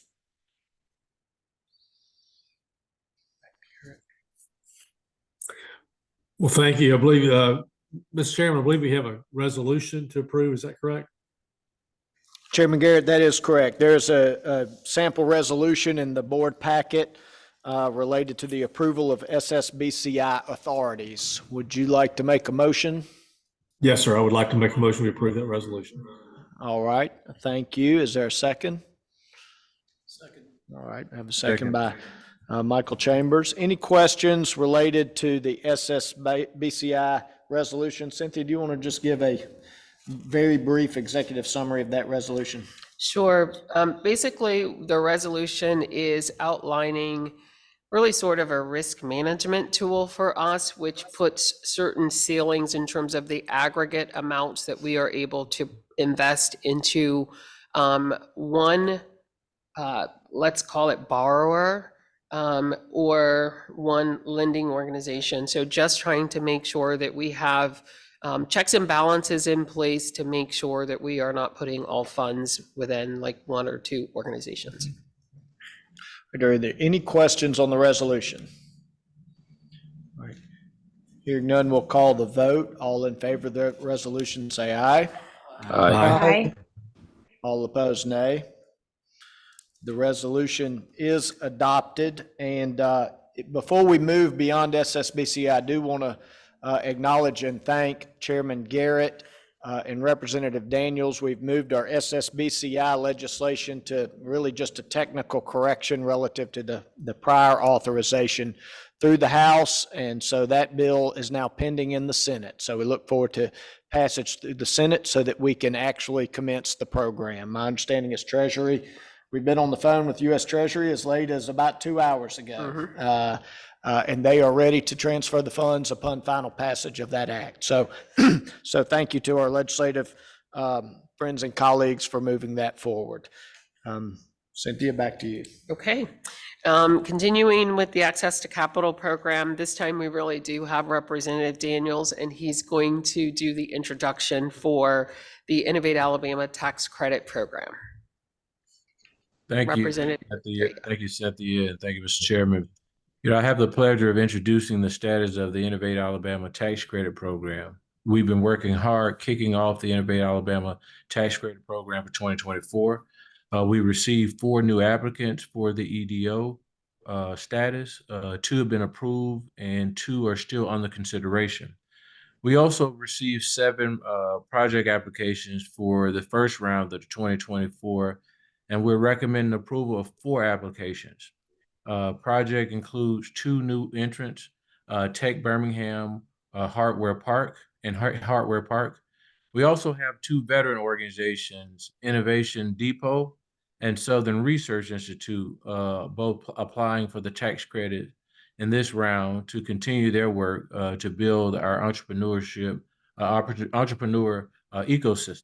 Well, thank you. I believe, Mr. Chairman, I believe we have a resolution to approve. Is that correct? Chairman Garrett, that is correct. There's a sample resolution in the board packet related to the approval of SSBCI authorities. Would you like to make a motion? Yes, sir. I would like to make a motion to approve that resolution. All right, thank you. Is there a second? Second. All right, I have a second by Michael Chambers. Any questions related to the SSBCI resolution? Cynthia, do you want to just give a very brief executive summary of that resolution? Sure. Basically, the resolution is outlining really sort of a risk management tool for us, which puts certain ceilings in terms of the aggregate amounts that we are able to invest into one, let's call it borrower, or one lending organization. So just trying to make sure that we have checks and balances in place to make sure that we are not putting all funds within like one or two organizations. Are there any questions on the resolution? All right. Hearing none, we'll call the vote. All in favor of the resolution, say aye. Aye. All opposed, nay. The resolution is adopted. And before we move beyond SSBC, I do want to acknowledge and thank Chairman Garrett and Representative Daniels. We've moved our SSBCI legislation to really just a technical correction relative to the prior authorization through the House. And so that bill is now pending in the Senate. So we look forward to passage through the Senate so that we can actually commence the program. My understanding is Treasury, we've been on the phone with U.S. Treasury as late as about 2 hours ago. And they are ready to transfer the funds upon final passage of that act. So, so thank you to our legislative friends and colleagues for moving that forward. Cynthia, back to you. Okay. Continuing with the Access to Capital program, this time we really do have Representative Daniels, and he's going to do the introduction for the Innovate Alabama Tax Credit Program. Thank you, Representative. thank you, Cynthia, and thank you, Mr. Chairman. I have the pleasure of introducing the status of the Innovate Alabama Tax Credit Program. We've been working hard kicking off the Innovate Alabama Tax Credit Program for 2024. We received 4 new applicants for the EDO status. 2 have been approved and 2 are still under consideration. We also received 7 project applications for the first round of the 2024, and we're recommending approval of 4 applications. Project includes 2 new entrants, Tech Birmingham Hardware Park and Hardware Park. We also have 2 veteran organizations, Innovation Depot and Southern Research Institute, both applying for the tax credit in this round to continue their work to build our entrepreneur ecosystem.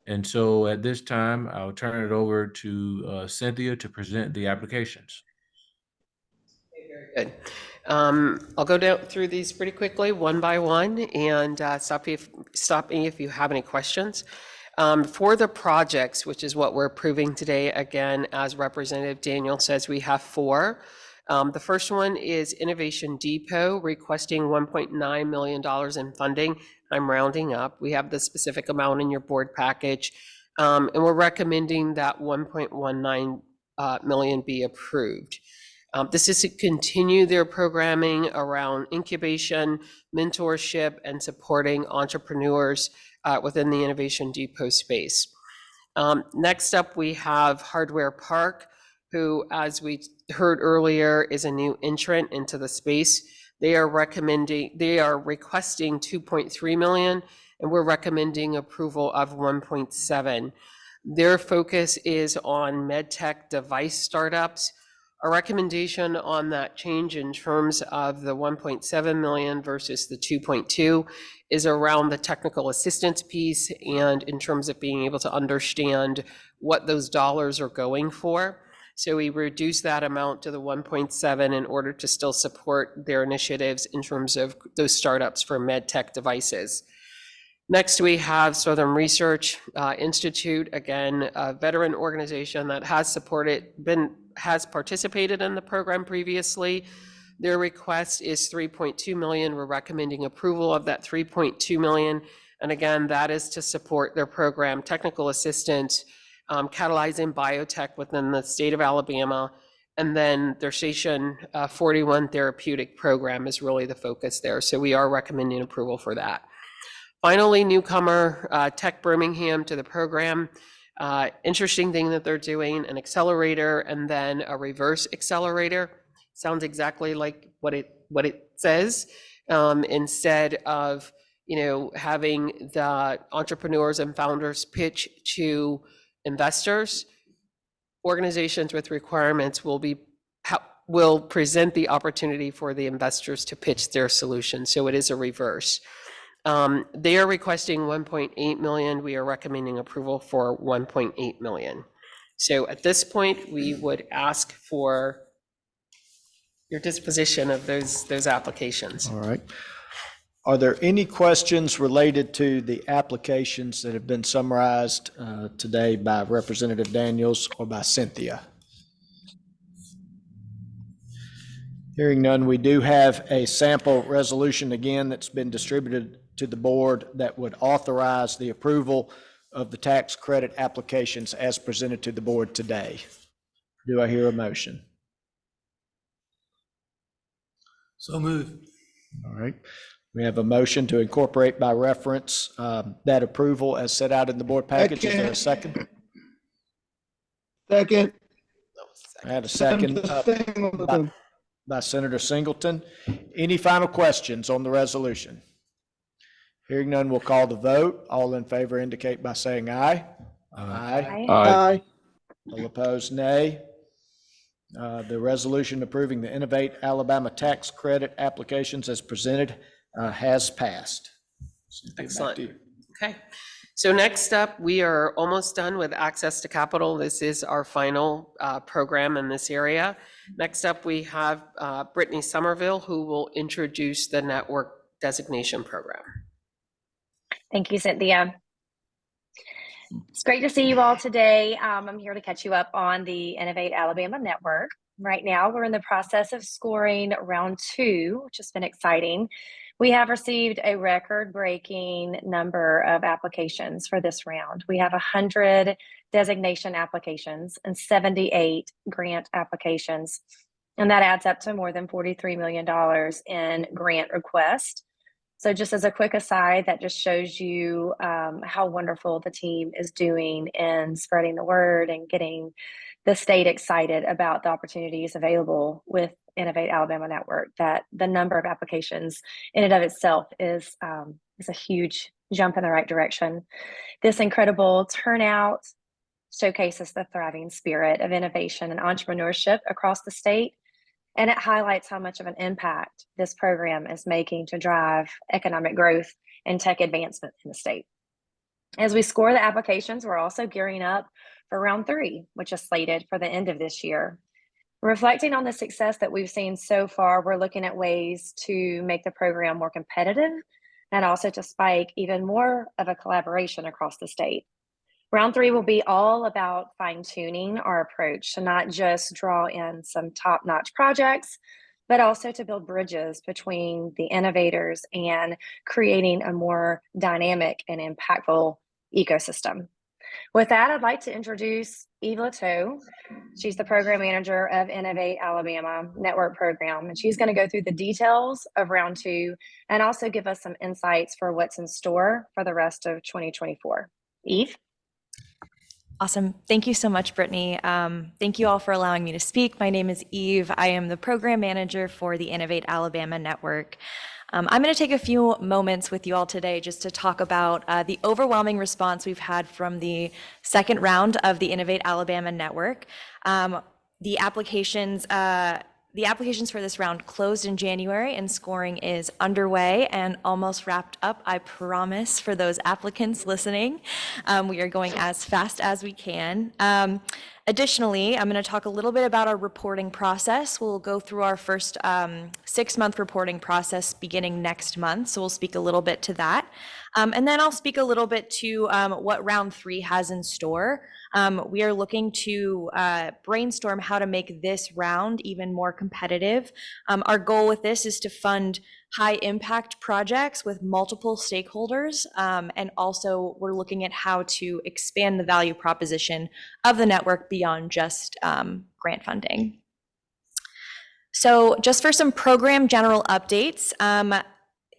And so at this time, I'll turn it over to Cynthia to present the applications. Good. I'll go down through these pretty quickly, one by one, and stop me if you have any questions. For the projects, which is what we're approving today, again, as Representative Daniel says, we have 4. The first one is Innovation Depot requesting $1.9 million in funding. I'm rounding up. We have the specific amount in your board package, and we're recommending that $1.19 million be approved. This is to continue their programming around incubation, mentorship, and supporting entrepreneurs within the Innovation Depot space. Next up, we have Hardware Park, who, as we heard earlier, is a new entrant into the space. They are requesting $2.3 million, and we're recommending approval of $1.7. Their focus is on medtech device startups. Our recommendation on that change in terms of the 1.7 million versus the 2.2 is around the technical assistance piece and in terms of being able to understand what those dollars are going for. So we reduce that amount to the 1.7 in order to still support their initiatives in terms of those startups for med tech devices. Next, we have Southern Research Institute, again, a veteran organization that has participated in the program previously. Their request is 3.2 million. We're recommending approval of that 3.2 million. And again, that is to support their program, technical assistance, catalyzing biotech within the state of Alabama. And then their Station 41 therapeutic program is really the focus there. So we are recommending approval for that. Finally, newcomer, Tech Birmingham to the program. Interesting thing that they're doing, an accelerator and then a reverse accelerator. Sounds exactly like what it says. Instead of, having the entrepreneurs and founders pitch to investors, organizations with requirements will present the opportunity for the investors to pitch their solution. So it is a reverse. They are requesting 1.8 million. We are recommending approval for 1.8 million. So at this point, we would ask for your disposition of those applications. All right. Are there any questions related to the applications that have been summarized today by Representative Daniels or by Cynthia? Hearing none, we do have a sample resolution again that's been distributed to the board that would authorize the approval of the tax credit applications as presented to the board today. Do I hear a motion? So moved. All right. We have a motion to incorporate by reference that approval as set out in the board package. Is there a second? Second. I had a second by Senator Singleton. Any final questions on the resolution? Hearing none, we'll call the vote. All in favor indicate by saying aye. Aye. Aye. All opposed, nay. The resolution approving the Innovate Alabama tax credit applications as presented has passed. Excellent. Okay. So next up, we are almost done with access to capital. This is our final program in this area. Next up, we have Brittany Somerville, who will introduce the network designation program. Thank you, Cynthia. It's great to see you all today. I'm here to catch you up on the Innovate Alabama network. Right now, we're in the process of scoring round 2, which has been exciting. We have received a record-breaking number of applications for this round. We have 100 designation applications and 78 grant applications, and that adds up to more than $43 million in grant requests. So just as a quick aside, that just shows you how wonderful the team is doing in spreading the word and getting the state excited about the opportunities available with Innovate Alabama Network. That the number of applications in and of itself is a huge jump in the right direction. This incredible turnout showcases the thriving spirit of innovation and entrepreneurship across the state. And it highlights how much of an impact this program is making to drive economic growth and tech advancement in the state. As we score the applications, we're also gearing up for round 3, which is slated for the end of this year. Reflecting on the success that we've seen so far, we're looking at ways to make the program more competitive and also to spike even more of a collaboration across the state. Round 3 will be all about fine-tuning our approach to not just draw in some top-notch projects, but also to build bridges between the innovators and creating a more dynamic and impactful ecosystem. With that, I'd like to introduce Eve Lateau. She's the program manager of Innovate Alabama Network Program, and she's going to go through the details of round 2 and also give us some insights for what's in store for the rest of 2024. Eve? Awesome. Thank you so much, Brittany. Thank you all for allowing me to speak. My name is Eve. I am the program manager for the Innovate Alabama Network. I'm going to take a few moments with you all today just to talk about the overwhelming response we've had from the second round of the Innovate Alabama Network. The applications for this round closed in January and scoring is underway and almost wrapped up, I promise, for those applicants listening. We are going as fast as we can. Additionally, I'm going to talk a little bit about our reporting process. We'll go through our first 6-month reporting process beginning next month, so we'll speak a little bit to that. And then I'll speak a little bit to what round 3 has in store. We are looking to brainstorm how to make this round even more competitive. Our goal with this is to fund high impact projects with multiple stakeholders. And also we're looking at how to expand the value proposition of the network beyond just grant funding. So just for some program general updates,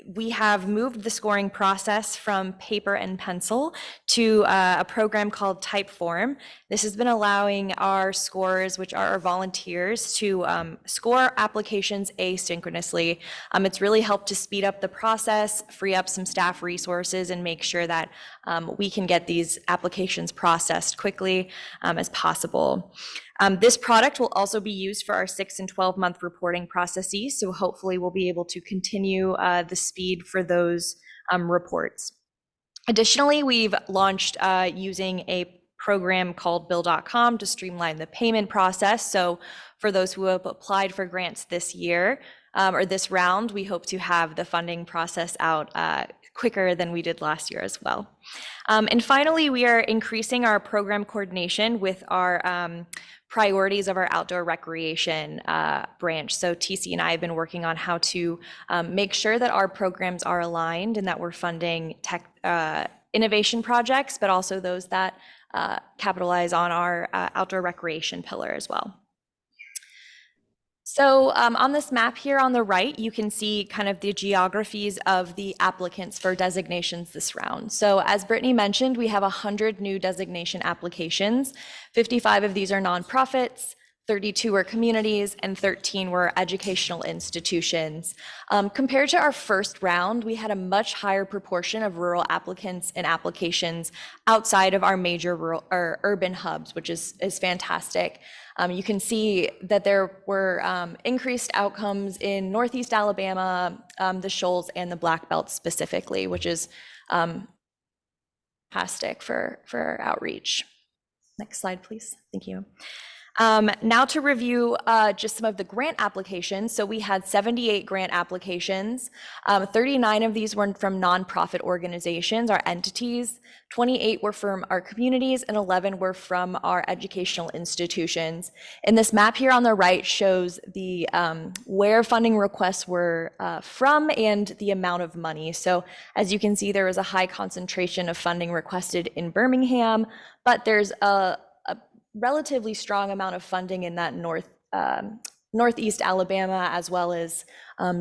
we have moved the scoring process from paper and pencil to a program called Typeform. This has been allowing our scorers, which are our volunteers, to score applications asynchronously. It's really helped to speed up the process, free up some staff resources, and make sure that we can get these applications processed quickly as possible. This product will also be used for our 6 and 12-month reporting processes, so hopefully we'll be able to continue the speed for those reports. Additionally, we've launched using a program called Bill.com to streamline the payment process. So for those who have applied for grants this year or this round, we hope to have the funding process out quicker than we did last year as well. And finally, we are increasing our program coordination with our priorities of our outdoor recreation branch. So TC and I have been working on how to make sure that our programs are aligned and that we're funding tech innovation projects, but also those that capitalize on our outdoor recreation pillar as well. So on this map here on the right, you can see kind of the geographies of the applicants for designations this round. So as Brittany mentioned, we have 100 new designation applications. 55 of these are nonprofits, 32 were communities, and 13 were educational institutions. Compared to our first round, we had a much higher proportion of rural applicants and applications outside of our major rural or urban hubs, which is fantastic. You can see that there were increased outcomes in Northeast Alabama, the Shoals, and the Black Belt specifically, which is fantastic for our outreach. Next slide, please. Thank you. Now to review just some of the grant applications. So we had 78 grant applications. 39 of these were from nonprofit organizations, our entities. 28 were from our communities, and 11 were from our educational institutions. And this map here on the right shows the where funding requests were from and the amount of money. So as you can see, there was a high concentration of funding requested in Birmingham, but there's a relatively strong amount of funding in that northeast Alabama, as well as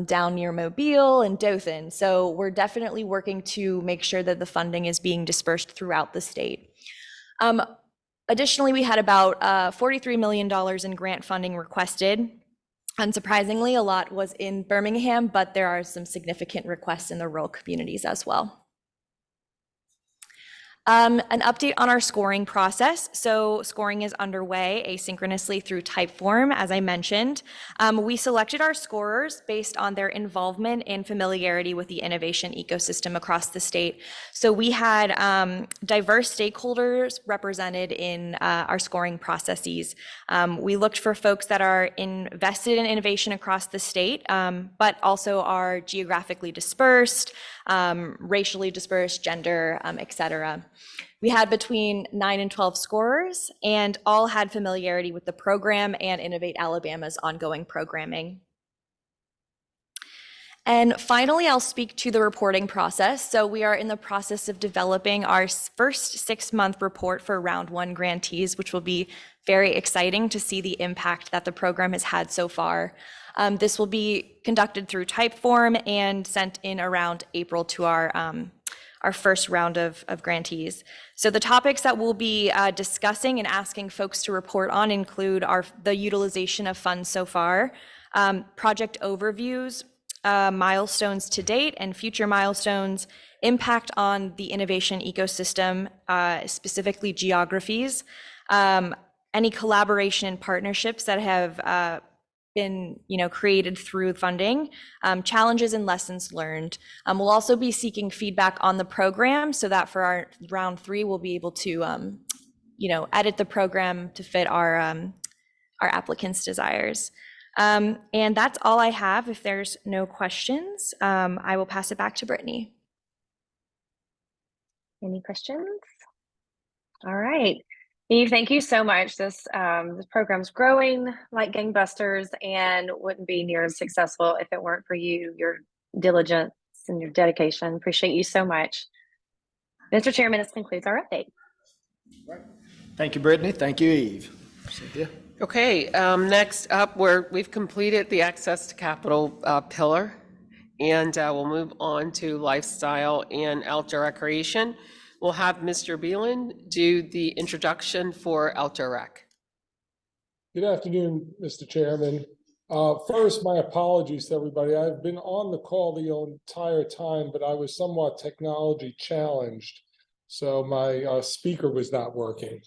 down near Mobile and Dothan. So we're definitely working to make sure that the funding is being dispersed throughout the state. Additionally, we had about $43 million in grant funding requested. Unsurprisingly, a lot was in Birmingham, but there are some significant requests in the rural communities as well. An update on our scoring process. So scoring is underway asynchronously through Typeform, as I mentioned. We selected our scorers based on their involvement and familiarity with the innovation ecosystem across the state. So we had diverse stakeholders represented in our scoring processes. We looked for folks that are invested in innovation across the state, but also are geographically dispersed, racially dispersed, gender, et cetera. We had between 9 and 12 scorers, and all had familiarity with the program and Innovate Alabama's ongoing programming. And finally, I'll speak to the reporting process. So we are in the process of developing our first 6-month report for round 1 grantees, which will be very exciting to see the impact that the program has had so far. This will be conducted through Typeform and sent in around April to our first round of grantees. So the topics that we'll be discussing and asking folks to report on include the utilization of funds so far, project overviews, milestones to date and future milestones, impact on the innovation ecosystem, specifically geographies, any collaboration and partnerships that have been created through funding, challenges and lessons learned. We'll also be seeking feedback on the program so that for our round 3, we'll be able to edit the program to fit our applicants' desires. And that's all I have. If there's no questions, I will pass it back to Brittany. Any questions? All right. Eve, thank you so much. This program's growing like gangbusters and wouldn't be near as successful if it weren't for you, your diligence and your dedication. Appreciate you so much. Mr. Chairman, this concludes our update. Right. Thank you, Brittany. Thank you, Eve. Cynthia. Okay, next up, we've completed the access to capital pillar. And we'll move on to lifestyle and outdoor recreation. We'll have Mr. Beelan do the introduction for outdoor rec. Good afternoon, Mr. Chairman. First, my apologies to everybody. I've been on the call the entire time, but I was somewhat technology challenged, so my speaker was not working.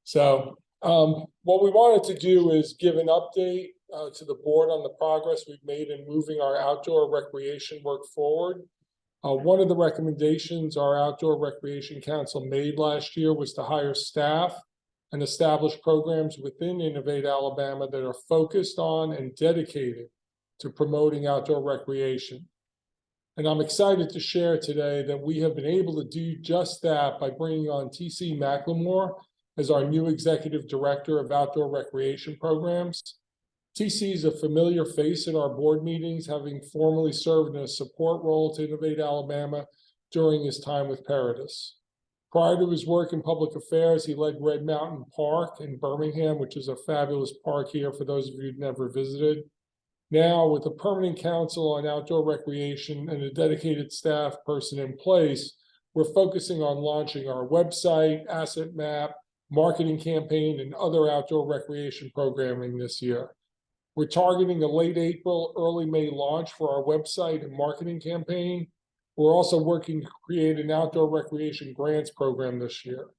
So what we wanted to do is give an update to the board on the progress we've made in moving our outdoor recreation work forward. One of the recommendations our Outdoor Recreation Council made last year was to hire staff and establish programs within Innovate Alabama that are focused on and dedicated to promoting outdoor recreation. And I'm excited to share today that we have been able to do just that by bringing on TC McLemore as our new Executive Director of Outdoor Recreation Programs. TC is a familiar face at our board meetings, having formerly served in a support role to Innovate Alabama during his time with Paradis. Prior to his work in public affairs, he led Red Mountain Park in Birmingham, which is a fabulous park here for those of you who've never visited. Now, with a permanent council on outdoor recreation and a dedicated staff person in place, we're focusing on launching our website, asset map, marketing campaign, and other outdoor recreation programming this year. We're targeting a late April, early May launch for our website and marketing campaign. We're also working to create an outdoor recreation grants program this year.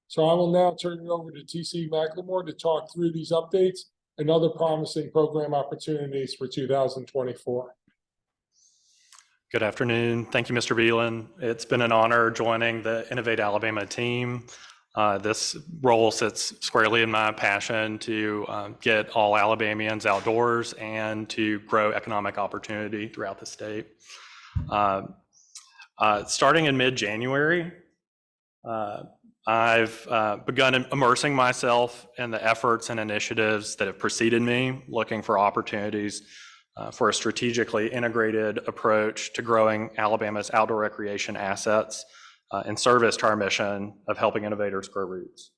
So I will now turn it over to TC McLemore to talk through these updates and other promising program opportunities for 2024. Good afternoon. Thank you, Mr. Beelan. It's been an honor joining the Innovate Alabama team. This role sits squarely in my passion to get all Alabamians outdoors and to grow economic opportunity throughout the state. Starting in mid-January, I've begun immersing myself in the efforts and initiatives that have preceded me, looking for opportunities for a strategically integrated approach to growing Alabama's outdoor recreation assets in service to our mission of helping innovators grow roots.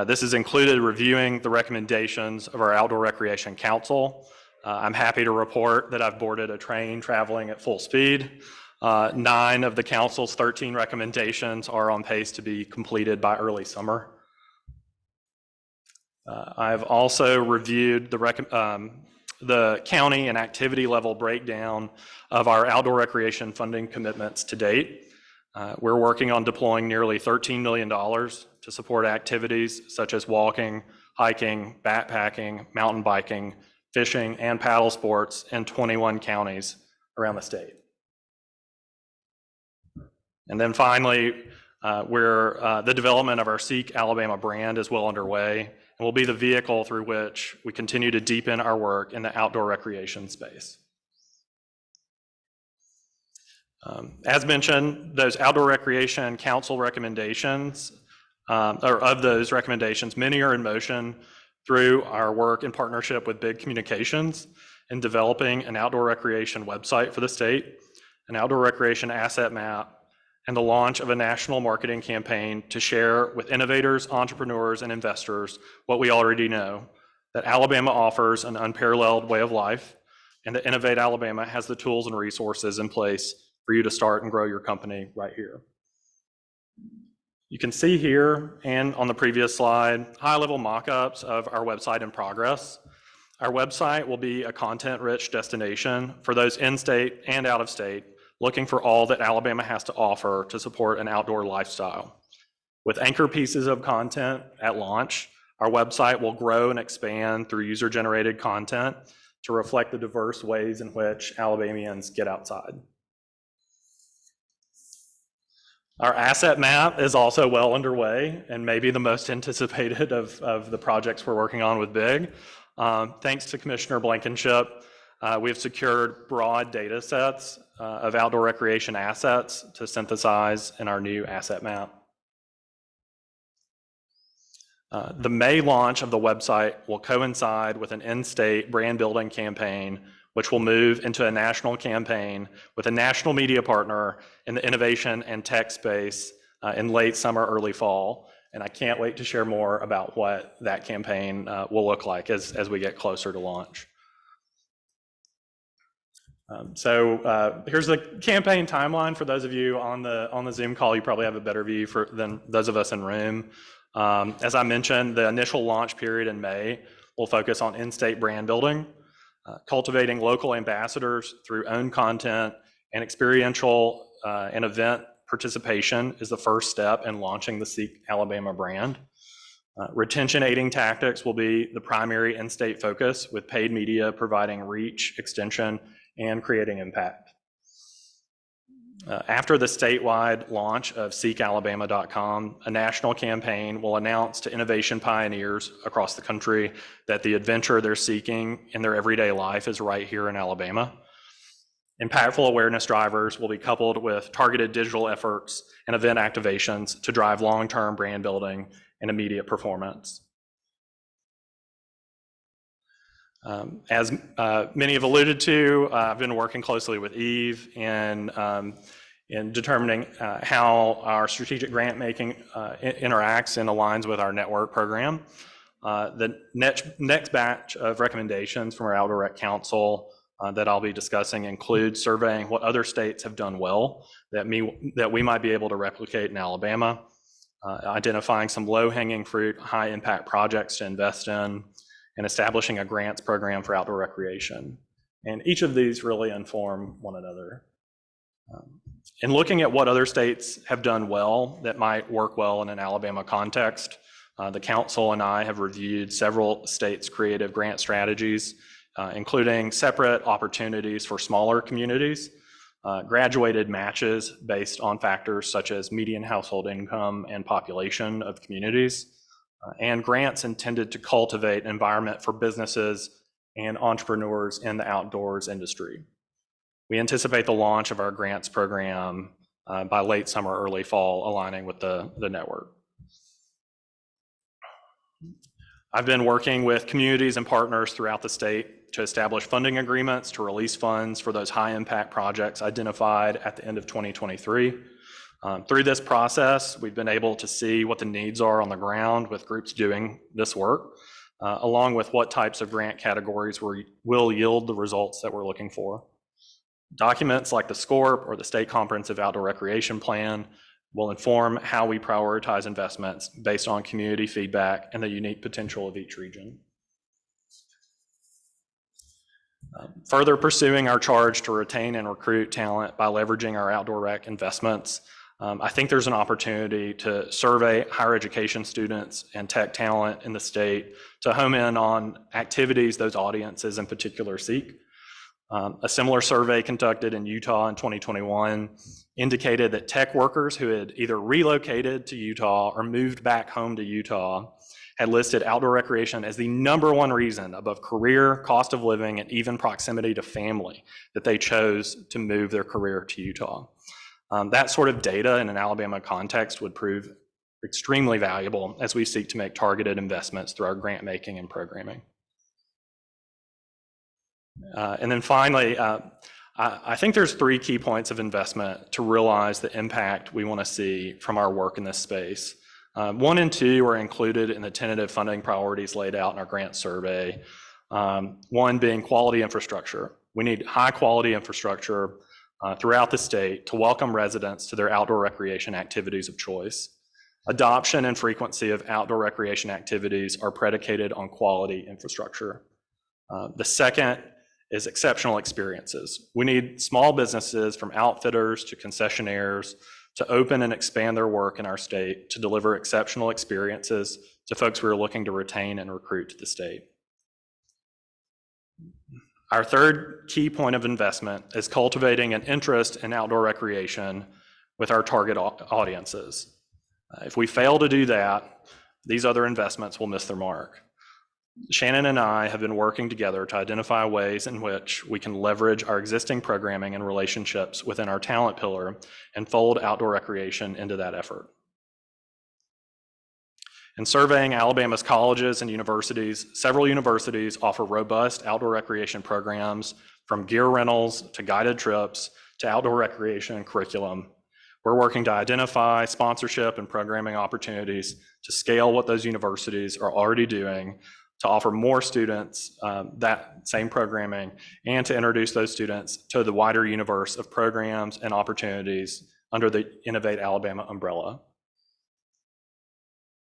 This has included reviewing the recommendations of our Outdoor Recreation Council. I'm happy to report that I've boarded a train traveling at full speed. 9 of the council's 13 recommendations are on pace to be completed by early summer. I've also reviewed the county and activity level breakdown of our outdoor recreation funding commitments to date. We're working on deploying nearly $13 million to support activities such as walking, hiking, backpacking, mountain biking, fishing, and paddle sports in 21 counties around the state. And then finally, the development of our Seek Alabama brand is well underway and will be the vehicle through which we continue to deepen our work in the outdoor recreation space. As mentioned, those Outdoor Recreation Council recommendations, or of those recommendations, many are in motion through our work in partnership with Big Communications in developing an outdoor recreation website for the state, an outdoor recreation asset map, and the launch of a national marketing campaign to share with innovators, entrepreneurs, and investors what we already know, that Alabama offers an unparalleled way of life, and that Innovate Alabama has the tools and resources in place for you to start and grow your company right here. You can see here and on the previous slide, high-level mock-ups of our website in progress. Our website will be a content-rich destination for those in-state and out-of-state looking for all that Alabama has to offer to support an outdoor lifestyle. With anchor pieces of content at launch, our website will grow and expand through user-generated content to reflect the diverse ways in which Alabamians get outside. Our asset map is also well underway and maybe the most anticipated of the projects we're working on with Big. Thanks to Commissioner Blankenship, we have secured broad data sets of outdoor recreation assets to synthesize in our new asset map. The May launch of the website will coincide with an in-state brand building campaign, which will move into a national campaign with a national media partner in the innovation and tech space in late summer, early fall. And I can't wait to share more about what that campaign will look like as we get closer to launch. Here's the campaign timeline for those of you on the Zoom call. You probably have a better view than those of us in room. As I mentioned, the initial launch period in May will focus on in-state brand building, cultivating local ambassadors through own content and experiential and event participation is the first step in launching the Seek Alabama brand. Retention aiding tactics will be the primary in-state focus, with paid media providing reach, extension, and creating impact. After the statewide launch of seekalabama.com, a national campaign will announce to innovation pioneers across the country that the adventure they're seeking in their everyday life is right here in Alabama. Impactful awareness drivers will be coupled with targeted digital efforts and event activations to drive long-term brand building and immediate performance. As many have alluded to, I've been working closely with Eve in determining how our strategic grant making interacts and aligns with our network program. The next batch of recommendations from our Outdoor Rec Council that I'll be discussing include surveying what other states have done well that we might be able to replicate in Alabama, identifying some low-hanging fruit, high-impact projects to invest in, and establishing a grants program for outdoor recreation. And each of these really inform one another. In looking at what other states have done well that might work well in an Alabama context, the council and I have reviewed several states' creative grant strategies, including separate opportunities for smaller communities, graduated matches based on factors such as median household income and population of communities, and grants intended to cultivate an environment for businesses and entrepreneurs in the outdoors industry. We anticipate the launch of our grants program by late summer, early fall, aligning with the network. I've been working with communities and partners throughout the state to establish funding agreements to release funds for those high impact projects identified at the end of 2023. Through this process, we've been able to see what the needs are on the ground with groups doing this work, along with what types of grant categories will yield the results that we're looking for. Documents like the SCORP or the State Comprehensive Outdoor Recreation Plan will inform how we prioritize investments based on community feedback and the unique potential of each region. Further pursuing our charge to retain and recruit talent by leveraging our outdoor rec investments, I think there's an opportunity to survey higher education students and tech talent in the state to home in on activities those audiences in particular seek. A similar survey conducted in Utah in 2021 indicated that tech workers who had either relocated to Utah or moved back home to Utah had listed outdoor recreation as the #1 reason above career, cost of living, and even proximity to family that they chose to move their career to Utah. That sort of data in an Alabama context would prove extremely valuable as we seek to make targeted investments through our grant making and programming. And then finally, I think there's 3 key points of investment to realize the impact we want to see from our work in this space. 1 and 2 are included in the tentative funding priorities laid out in our grant survey. 1 being quality infrastructure. We need high quality infrastructure throughout the state to welcome residents to their outdoor recreation activities of choice. Adoption and frequency of outdoor recreation activities are predicated on quality infrastructure. The second is exceptional experiences. We need small businesses from outfitters to concessionaires to open and expand their work in our state to deliver exceptional experiences to folks we are looking to retain and recruit to the state. Our third key point of investment is cultivating an interest in outdoor recreation with our target audiences. If we fail to do that, these other investments will miss their mark. Shannon and I have been working together to identify ways in which we can leverage our existing programming and relationships within our talent pillar and fold outdoor recreation into that effort. In surveying Alabama's colleges and universities, several universities offer robust outdoor recreation programs, from gear rentals to guided trips to outdoor recreation curriculum. We're working to identify sponsorship and programming opportunities to scale what those universities are already doing to offer more students that same programming and to introduce those students to the wider universe of programs and opportunities under the Innovate Alabama umbrella.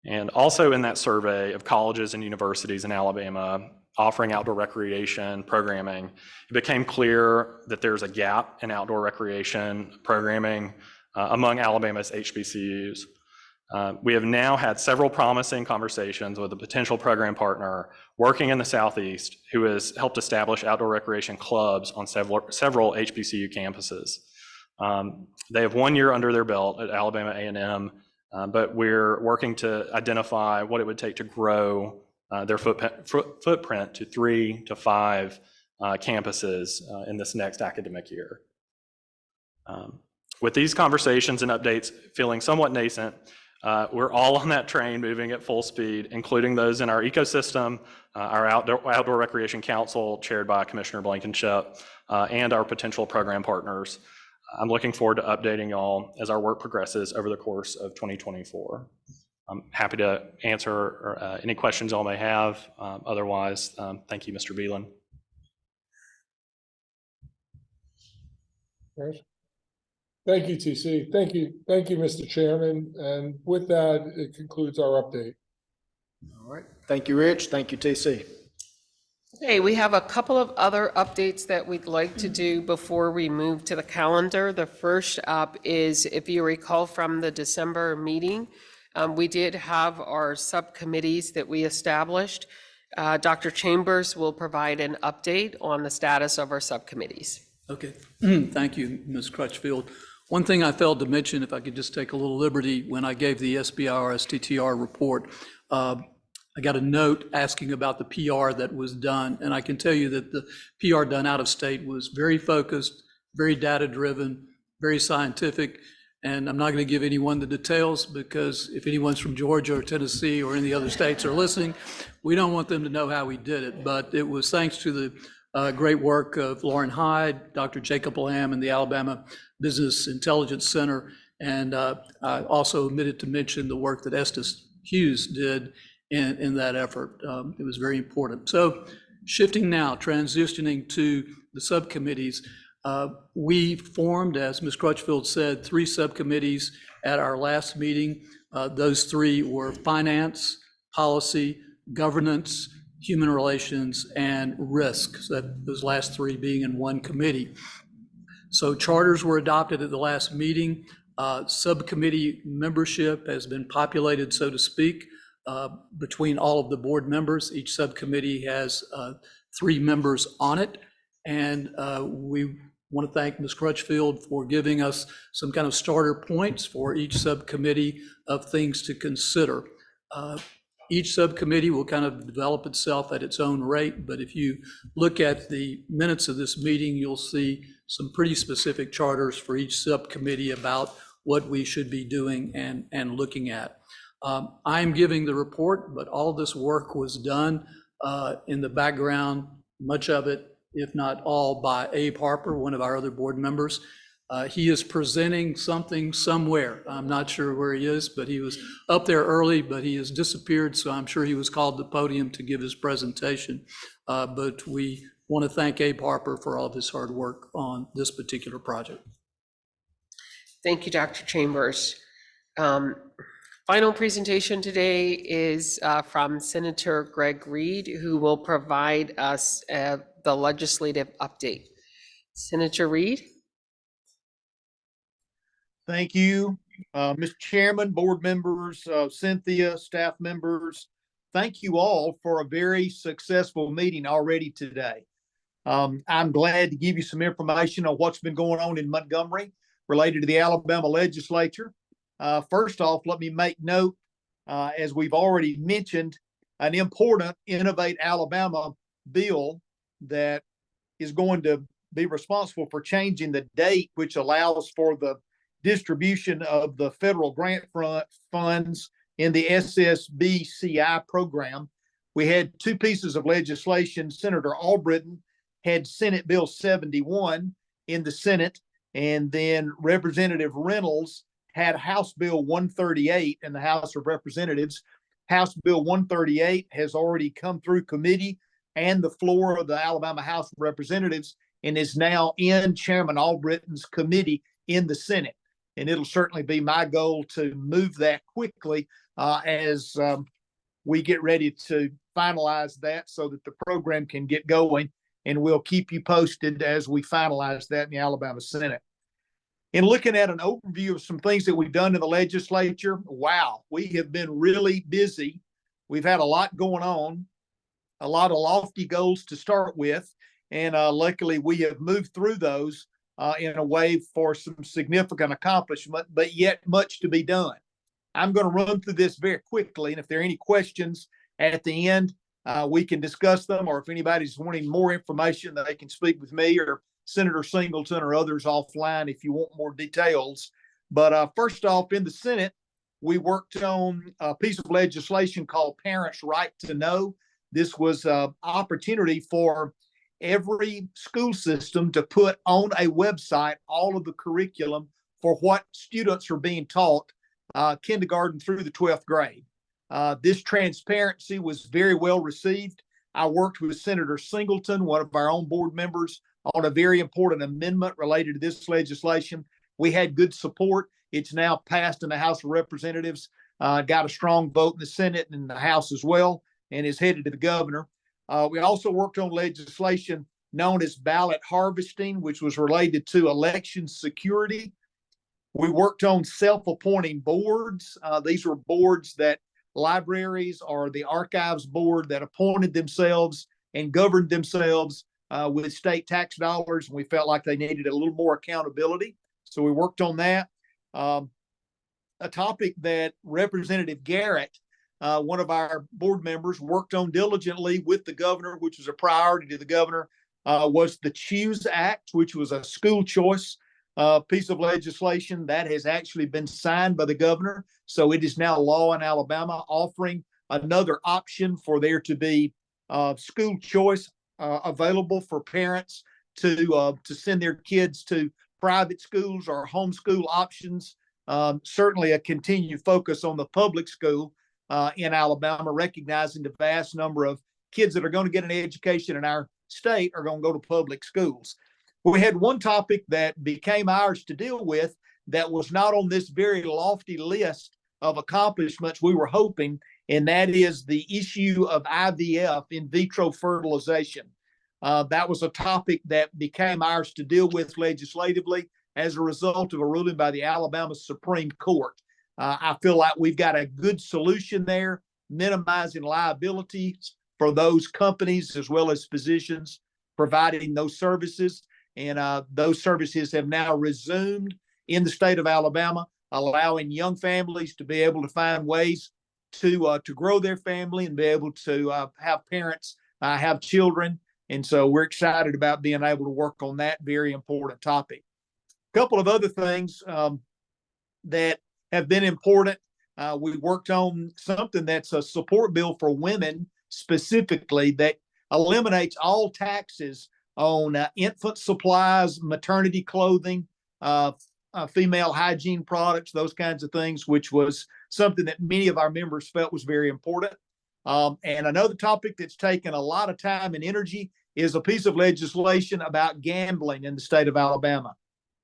And also in that survey of colleges and universities in Alabama offering outdoor recreation programming, it became clear that there's a gap in outdoor recreation programming among Alabama's HBCUs. We have now had several promising conversations with a potential program partner working in the Southeast who has helped establish outdoor recreation clubs on several HBCU campuses. They have 1 year under their belt at Alabama A&M, but we're working to identify what it would take to grow their footprint to 3 to 5 campuses in this next academic year. With these conversations and updates feeling somewhat nascent, we're all on that train moving at full speed, including those in our ecosystem, our Outdoor Recreation Council chaired by Commissioner Blankenship, and our potential program partners. I'm looking forward to updating y'all as our work progresses over the course of 2024. I'm happy to answer any questions y'all may have. Otherwise, thank you, Mr. Beelan. Right. Thank you, TC. Thank you, Mr. Chairman. And with that, it concludes our update. All right. Thank you, Rich. Thank you, TC. Okay, we have a couple of other updates that we'd like to do before we move to the calendar. The first up is, if you recall from the December meeting, we did have our subcommittees that we established. Dr. Chambers will provide an update on the status of our subcommittees. Okay, thank you, Ms. Crutchfield. One thing I failed to mention, if I could just take a little liberty, when I gave the SBIR STTR report, I got a note asking about the PR that was done, and I can tell you that the PR done out of state was very focused, very data-driven, very scientific, and I'm not going to give anyone the details because if anyone's from Georgia or Tennessee or any other states are listening, we don't want them to know how we did it, but it was thanks to the great work of Lauren Hyde, Dr. Jacob Lamb, and the Alabama Business Intelligence Center, and I also omitted to mention the work that Estes Hughes did in that effort. It was very important. So shifting now, transitioning to the subcommittees, we formed, as Ms. Crutchfield said, 3 subcommittees at our last meeting. Those 3 were finance, policy, governance, human relations, and risk. So those last 3 being in one committee. So charters were adopted at the last meeting. Subcommittee membership has been populated, so to speak, between all of the board members. Each subcommittee has 3 members on it. And we want to thank Ms. Crutchfield for giving us some kind of starter points for each subcommittee of things to consider. Each subcommittee will kind of develop itself at its own rate, but if you look at the minutes of this meeting, you'll see some pretty specific charters for each subcommittee about what we should be doing and looking at. I'm giving the report, but all this work was done in the background, much of it, if not all, by Abe Harper, one of our other board members. He is presenting something somewhere. I'm not sure where he is, but he was up there early, but he has disappeared, so I'm sure he was called to the podium to give his presentation. But we want to thank Abe Harper for all of his hard work on this particular project. Thank you, Dr. Chambers. Final presentation today is from Senator Greg Reed, who will provide us the legislative update. Senator Reed. Thank you, Mr. Chairman, board members, Cynthia, staff members. Thank you all for a very successful meeting already today. I'm glad to give you some information on what's been going on in Montgomery related to the Alabama legislature. First off, let me make note, as we've already mentioned, an important Innovate Alabama bill that is going to be responsible for changing the date, which allows for the distribution of the federal grant funds in the SSBCI program. We had 2 pieces of legislation. Senator Albritton had Senate Bill 71 in the Senate, and then Representative Reynolds had House Bill 138 in the House of Representatives. House Bill 138 has already come through committee and the floor of the Alabama House of Representatives and is now in Chairman Albritton's committee in the Senate. And it'll certainly be my goal to move that quickly as we get ready to finalize that so that the program can get going. And we'll keep you posted as we finalize that in the Alabama Senate. In looking at an overview of some things that we've done in the legislature, wow, we have been really busy. We've had a lot going on, a lot of lofty goals to start with, and luckily we have moved through those in a way for some significant accomplishment, but yet much to be done. I'm going to run through this very quickly, and if there are any questions at the end, we can discuss them, or if anybody's wanting more information, they can speak with me or Senator Singleton or others offline if you want more details. But first off, in the Senate, we worked on a piece of legislation called Parents' Right to Know. This was an opportunity for every school system to put on a website all of the curriculum for what students are being taught kindergarten through the 12th grade. This transparency was very well received. I worked with Senator Singleton, one of our own board members, on a very important amendment related to this legislation. We had good support. It's now passed in the House of Representatives, got a strong vote in the Senate and in the House as well, and is headed to the governor. We also worked on legislation known as ballot harvesting, which was related to election security. We worked on self-appointing boards. These were boards that libraries or the archives board that appointed themselves and governed themselves with state tax dollars, and we felt like they needed a little more accountability. So we worked on that. A topic that Representative Garrett, one of our board members, worked on diligently with the governor, which was a priority to the governor, was the CHOOSE Act, which was a school choice piece of legislation that has actually been signed by the governor. So it is now law in Alabama, offering another option for there to be school choice available for parents to send their kids to private schools or homeschool options. Certainly a continued focus on the public school in Alabama, recognizing the vast number of kids that are going to get an education in our state are going to go to public schools. We had one topic that became ours to deal with that was not on this very lofty list of accomplishments we were hoping, and that is the issue of IVF, in vitro fertilization. That was a topic that became ours to deal with legislatively as a result of a ruling by the Alabama Supreme Court. I feel like we've got a good solution there, minimizing liabilities for those companies as well as physicians providing those services. And those services have now resumed in the state of Alabama, allowing young families to be able to find ways to grow their family and be able to have parents have children. And so we're excited about being able to work on that very important topic. A couple of other things that have been important. We worked on something that's a support bill for women specifically that eliminates all taxes on infant supplies, maternity clothing, female hygiene products, those kinds of things, which was something that many of our members felt was very important. And another topic that's taken a lot of time and energy is a piece of legislation about gambling in the state of Alabama.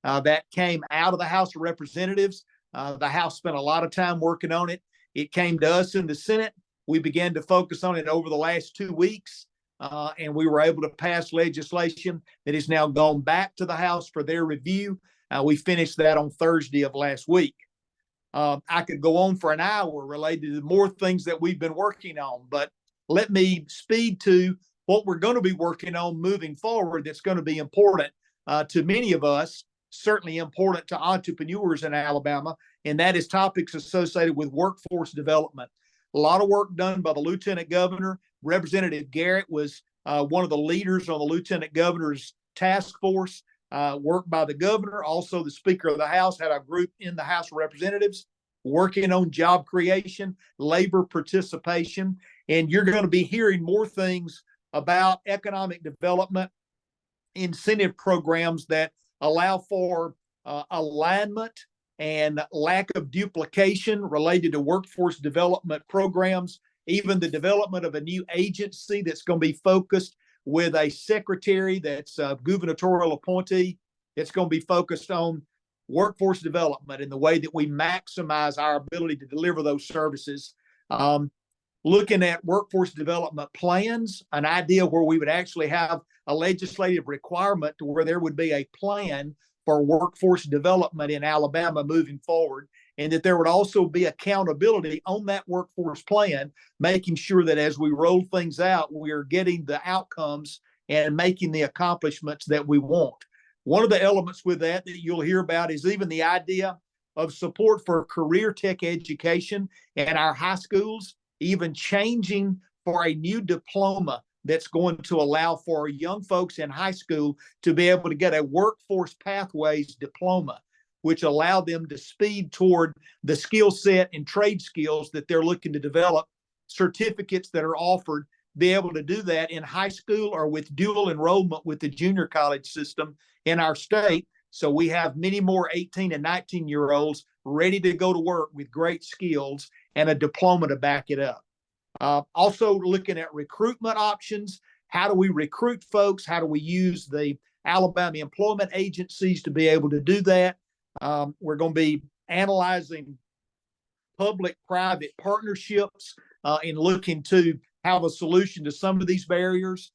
That came out of the House of Representatives. The House spent a lot of time working on it. It came to us in the Senate. We began to focus on it over the last 2 weeks. And we were able to pass legislation that has now gone back to the House for their review. We finished that on Thursday of last week. I could go on for an hour related to more things that we've been working on, but let me speed to what we're going to be working on moving forward that's going to be important to many of us, certainly important to entrepreneurs in Alabama, and that is topics associated with workforce development. A lot of work done by the Lieutenant Governor. Representative Garrett was one of the leaders on the Lieutenant Governor's task force, worked by the governor. Also, the Speaker of the House had a group in the House of Representatives working on job creation, labor participation, and you're going to be hearing more things about economic development, incentive programs that allow for alignment and lack of duplication related to workforce development programs, even the development of a new agency that's going to be focused with a secretary that's a gubernatorial appointee. It's going to be focused on workforce development and the way that we maximize our ability to deliver those services. Looking at workforce development plans, an idea where we would actually have a legislative requirement to where there would be a plan for workforce development in Alabama moving forward, and that there would also be accountability on that workforce plan, making sure that as we roll things out, we are getting the outcomes and making the accomplishments that we want. One of the elements with that you'll hear about is even the idea of support for career tech education in our high schools, even changing for a new diploma that's going to allow for young folks in high school to be able to get a workforce pathways diploma, which allow them to speed toward the skill set and trade skills that they're looking to develop, certificates that are offered, be able to do that in high school or with dual enrollment with the junior college system in our state. So we have many more 18 and 19-year-olds ready to go to work with great skills and a diploma to back it up. Also looking at recruitment options. How do we recruit folks? How do we use the Alabama employment agencies to be able to do that? We're going to be analyzing public-private partnerships and looking to have a solution to some of these barriers,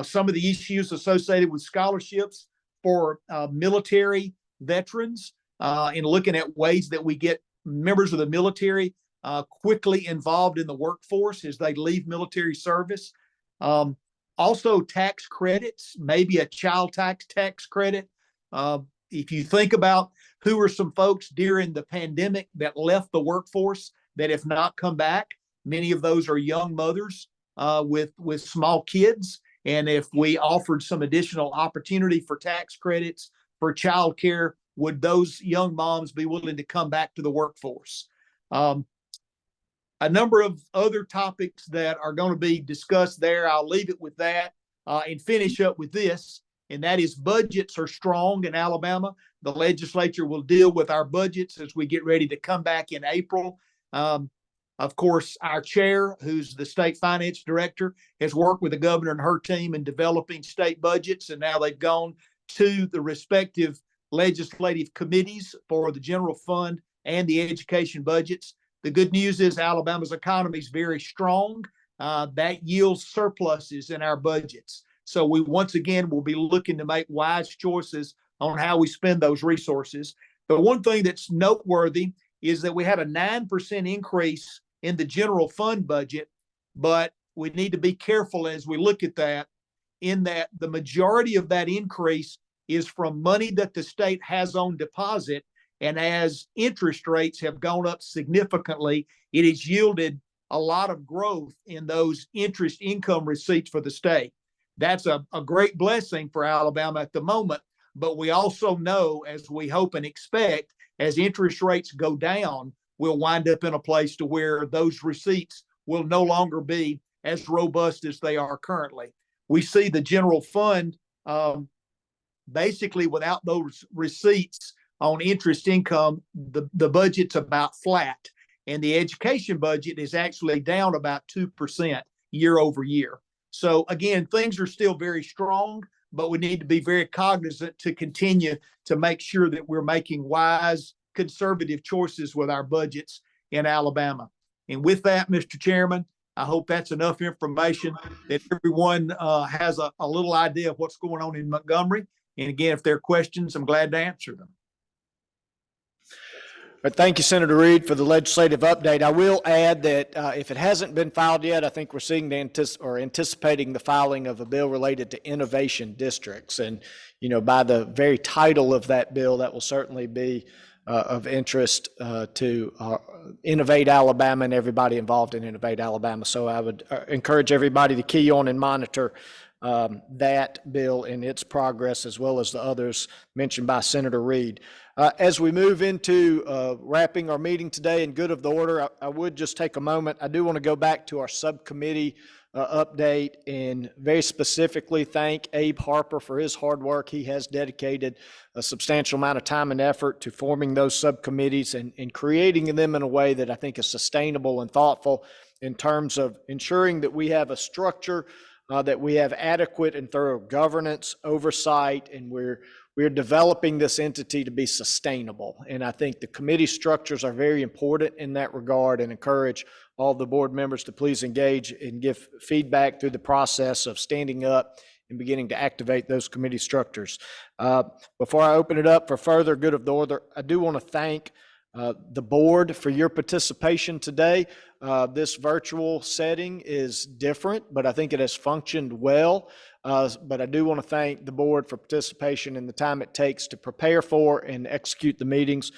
some of the issues associated with scholarships for military veterans, and looking at ways that we get members of the military quickly involved in the workforce as they leave military service. Also tax credits, maybe a child tax credit. If you think about who are some folks during the pandemic that left the workforce that have not come back, many of those are young mothers with small kids. And if we offered some additional opportunity for tax credits for childcare, would those young moms be willing to come back to the workforce? A number of other topics that are going to be discussed there. I'll leave it with that and finish up with this, and that is budgets are strong in Alabama. The legislature will deal with our budgets as we get ready to come back in April. Of course, our chair, who's the state finance director, has worked with the governor and her team in developing state budgets, and now they've gone to the respective legislative committees for the general fund and the education budgets. The good news is Alabama's economy is very strong. That yields surpluses in our budgets. So we once again will be looking to make wise choices on how we spend those resources. But one thing that's noteworthy is that we had a 9% increase in the general fund budget, but we need to be careful as we look at that, in that the majority of that increase is from money that the state has on deposit. And as interest rates have gone up significantly, it has yielded a lot of growth in those interest income receipts for the state. That's a great blessing for Alabama at the moment. But we also know, as we hope and expect, as interest rates go down, we'll wind up in a place to where those receipts will no longer be as robust as they are currently. We see the general fund basically without those receipts on interest income, the budget's about flat. And the education budget is actually down about 2% year over year. So again, things are still very strong, but we need to be very cognizant to continue to make sure that we're making wise, conservative choices with our budgets in Alabama. And with that, Mr. Chairman, I hope that's enough information that everyone has a little idea of what's going on in Montgomery. And again, if there are questions, I'm glad to answer them. But thank you, Senator Reed, for the legislative update. I will add that if it hasn't been filed yet, I think we're seeing anticipating the filing of a bill related to innovation districts. And, you know, by the very title of that bill, that will certainly be of interest to Innovate Alabama and everybody involved in Innovate Alabama. So I would encourage everybody to key on and monitor that bill and its progress, as well as the others mentioned by Senator Reed. As we move into wrapping our meeting today in good of the order, I would just take a moment. I do want to go back to our subcommittee update and very specifically thank Abe Harper for his hard work. He has dedicated a substantial amount of time and effort to forming those subcommittees and creating them in a way that I think is sustainable and thoughtful in terms of ensuring that we have a structure, that we have adequate and thorough governance, oversight, and we're developing this entity to be sustainable. And I think the committee structures are very important in that regard, and encourage all the board members to please engage and give feedback through the process of standing up and beginning to activate those committee structures. Before I open it up for further good of the order, I do want to thank the board for your participation today. This virtual setting is different, but I think it has functioned well. But I do want to thank the board for participation and the time it takes to prepare for and execute the meetings.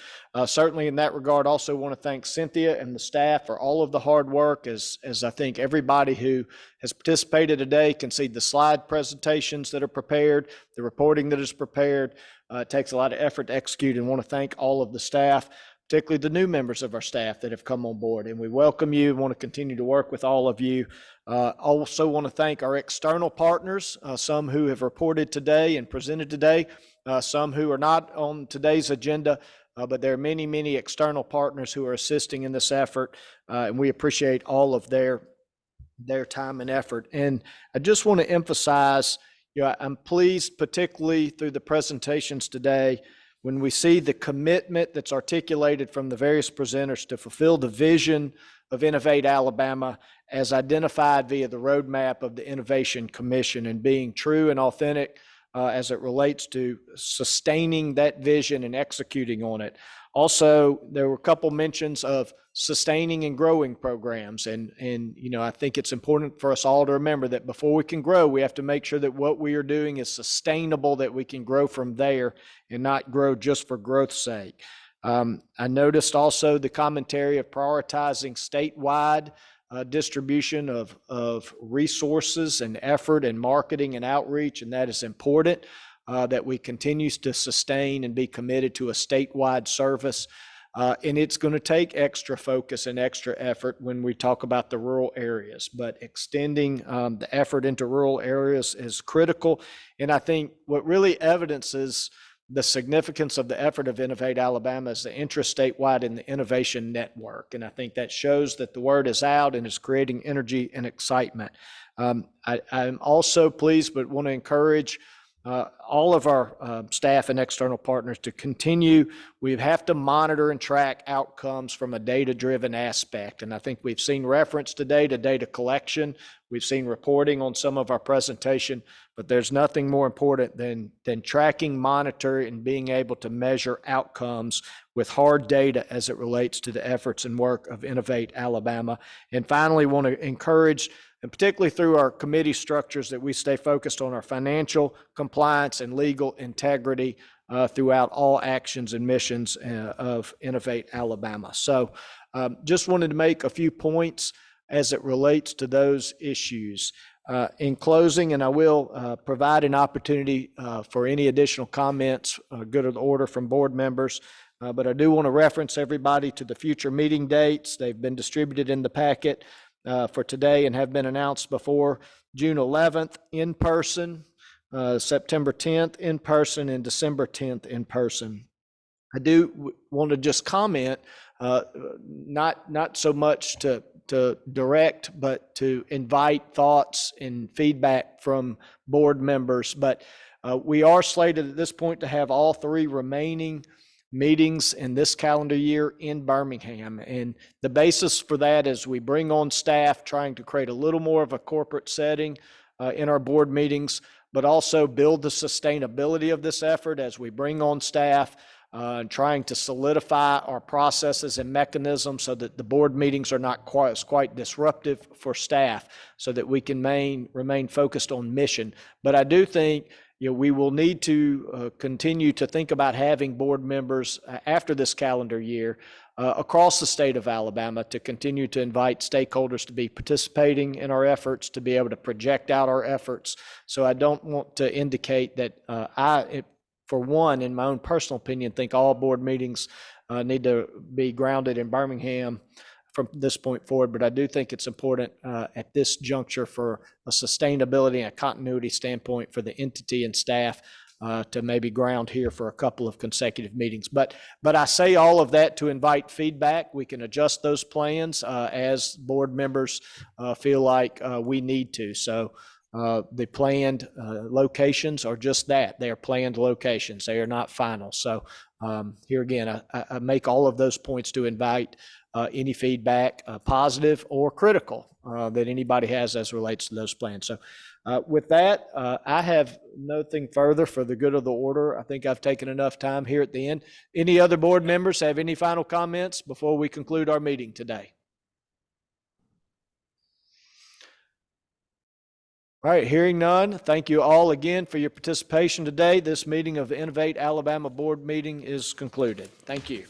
Certainly in that regard, also want to thank Cynthia and the staff for all of the hard work, as I think everybody who has participated today can see the slide presentations that are prepared, the reporting that is prepared. It takes a lot of effort to execute, and want to thank all of the staff, particularly the new members of our staff that have come on board. And we welcome you and want to continue to work with all of you. Also want to thank our external partners, some who have reported today and presented today, some who are not on today's agenda, but there are many, many external partners who are assisting in this effort, and we appreciate all of their time and effort. And I just want to emphasize, I'm pleased, particularly through the presentations today, when we see the commitment that's articulated from the various presenters to fulfill the vision of Innovate Alabama as identified via the roadmap of the Innovation Commission, and being true and authentic as it relates to sustaining that vision and executing on it. Also, there were a couple mentions of sustaining and growing programs. And I think it's important for us all to remember that before we can grow, we have to make sure that what we are doing is sustainable, that we can grow from there and not grow just for growth's sake. I noticed also the commentary of prioritizing statewide distribution of resources and effort and marketing and outreach, and that is important, that we continue to sustain and be committed to a statewide service. And it's going to take extra focus and extra effort when we talk about the rural areas, but extending the effort into rural areas is critical. And I think what really evidences the significance of the effort of Innovate Alabama is the interest statewide in the innovation network. And I think that shows that the word is out and is creating energy and excitement. I'm also pleased, but want to encourage all of our staff and external partners to continue. We have to monitor and track outcomes from a data-driven aspect. And I think we've seen reference today to data collection. We've seen reporting on some of our presentation, but there's nothing more important than tracking, monitoring, and being able to measure outcomes with hard data as it relates to the efforts and work of Innovate Alabama. And finally, want to encourage, and particularly through our committee structures, that we stay focused on our financial compliance and legal integrity throughout all actions and missions of Innovate Alabama. So just wanted to make a few points as it relates to those issues. In closing, and I will provide an opportunity for any additional comments, good of the order from board members, but I do want to reference everybody to the future meeting dates. They've been distributed in the packet for today and have been announced before. June 11th in person, September 10th in person, and December 10th in person. I do want to just comment, not so much to direct, but to invite thoughts and feedback from board members. But we are slated at this point to have all three remaining meetings in this calendar year in Birmingham. And the basis for that is we bring on staff trying to create a little more of a corporate setting in our board meetings, but also build the sustainability of this effort as we bring on staff, trying to solidify our processes and mechanisms so that the board meetings are not quite disruptive for staff, so that we can remain focused on mission. But I do think we will need to continue to think about having board members after this calendar year across the state of Alabama to continue to invite stakeholders to be participating in our efforts, to be able to project out our efforts. So I don't want to indicate that for one, in my own personal opinion, think all board meetings need to be grounded in Birmingham from this point forward, but I do think it's important at this juncture for a sustainability and a continuity standpoint for the entity and staff to maybe ground here for a couple of consecutive meetings. But I say all of that to invite feedback. We can adjust those plans as board members feel like we need to. So the planned locations are just that. They are planned locations. They are not final. So here again, I make all of those points to invite any feedback, positive or critical, that anybody has as relates to those plans. So with that, I have nothing further for the good of the order. I think I've taken enough time here at the end. Any other board members have any final comments before we conclude our meeting today? All right, hearing none, thank you all again for your participation today. This meeting of the Innovate Alabama Board meeting is concluded. Thank you.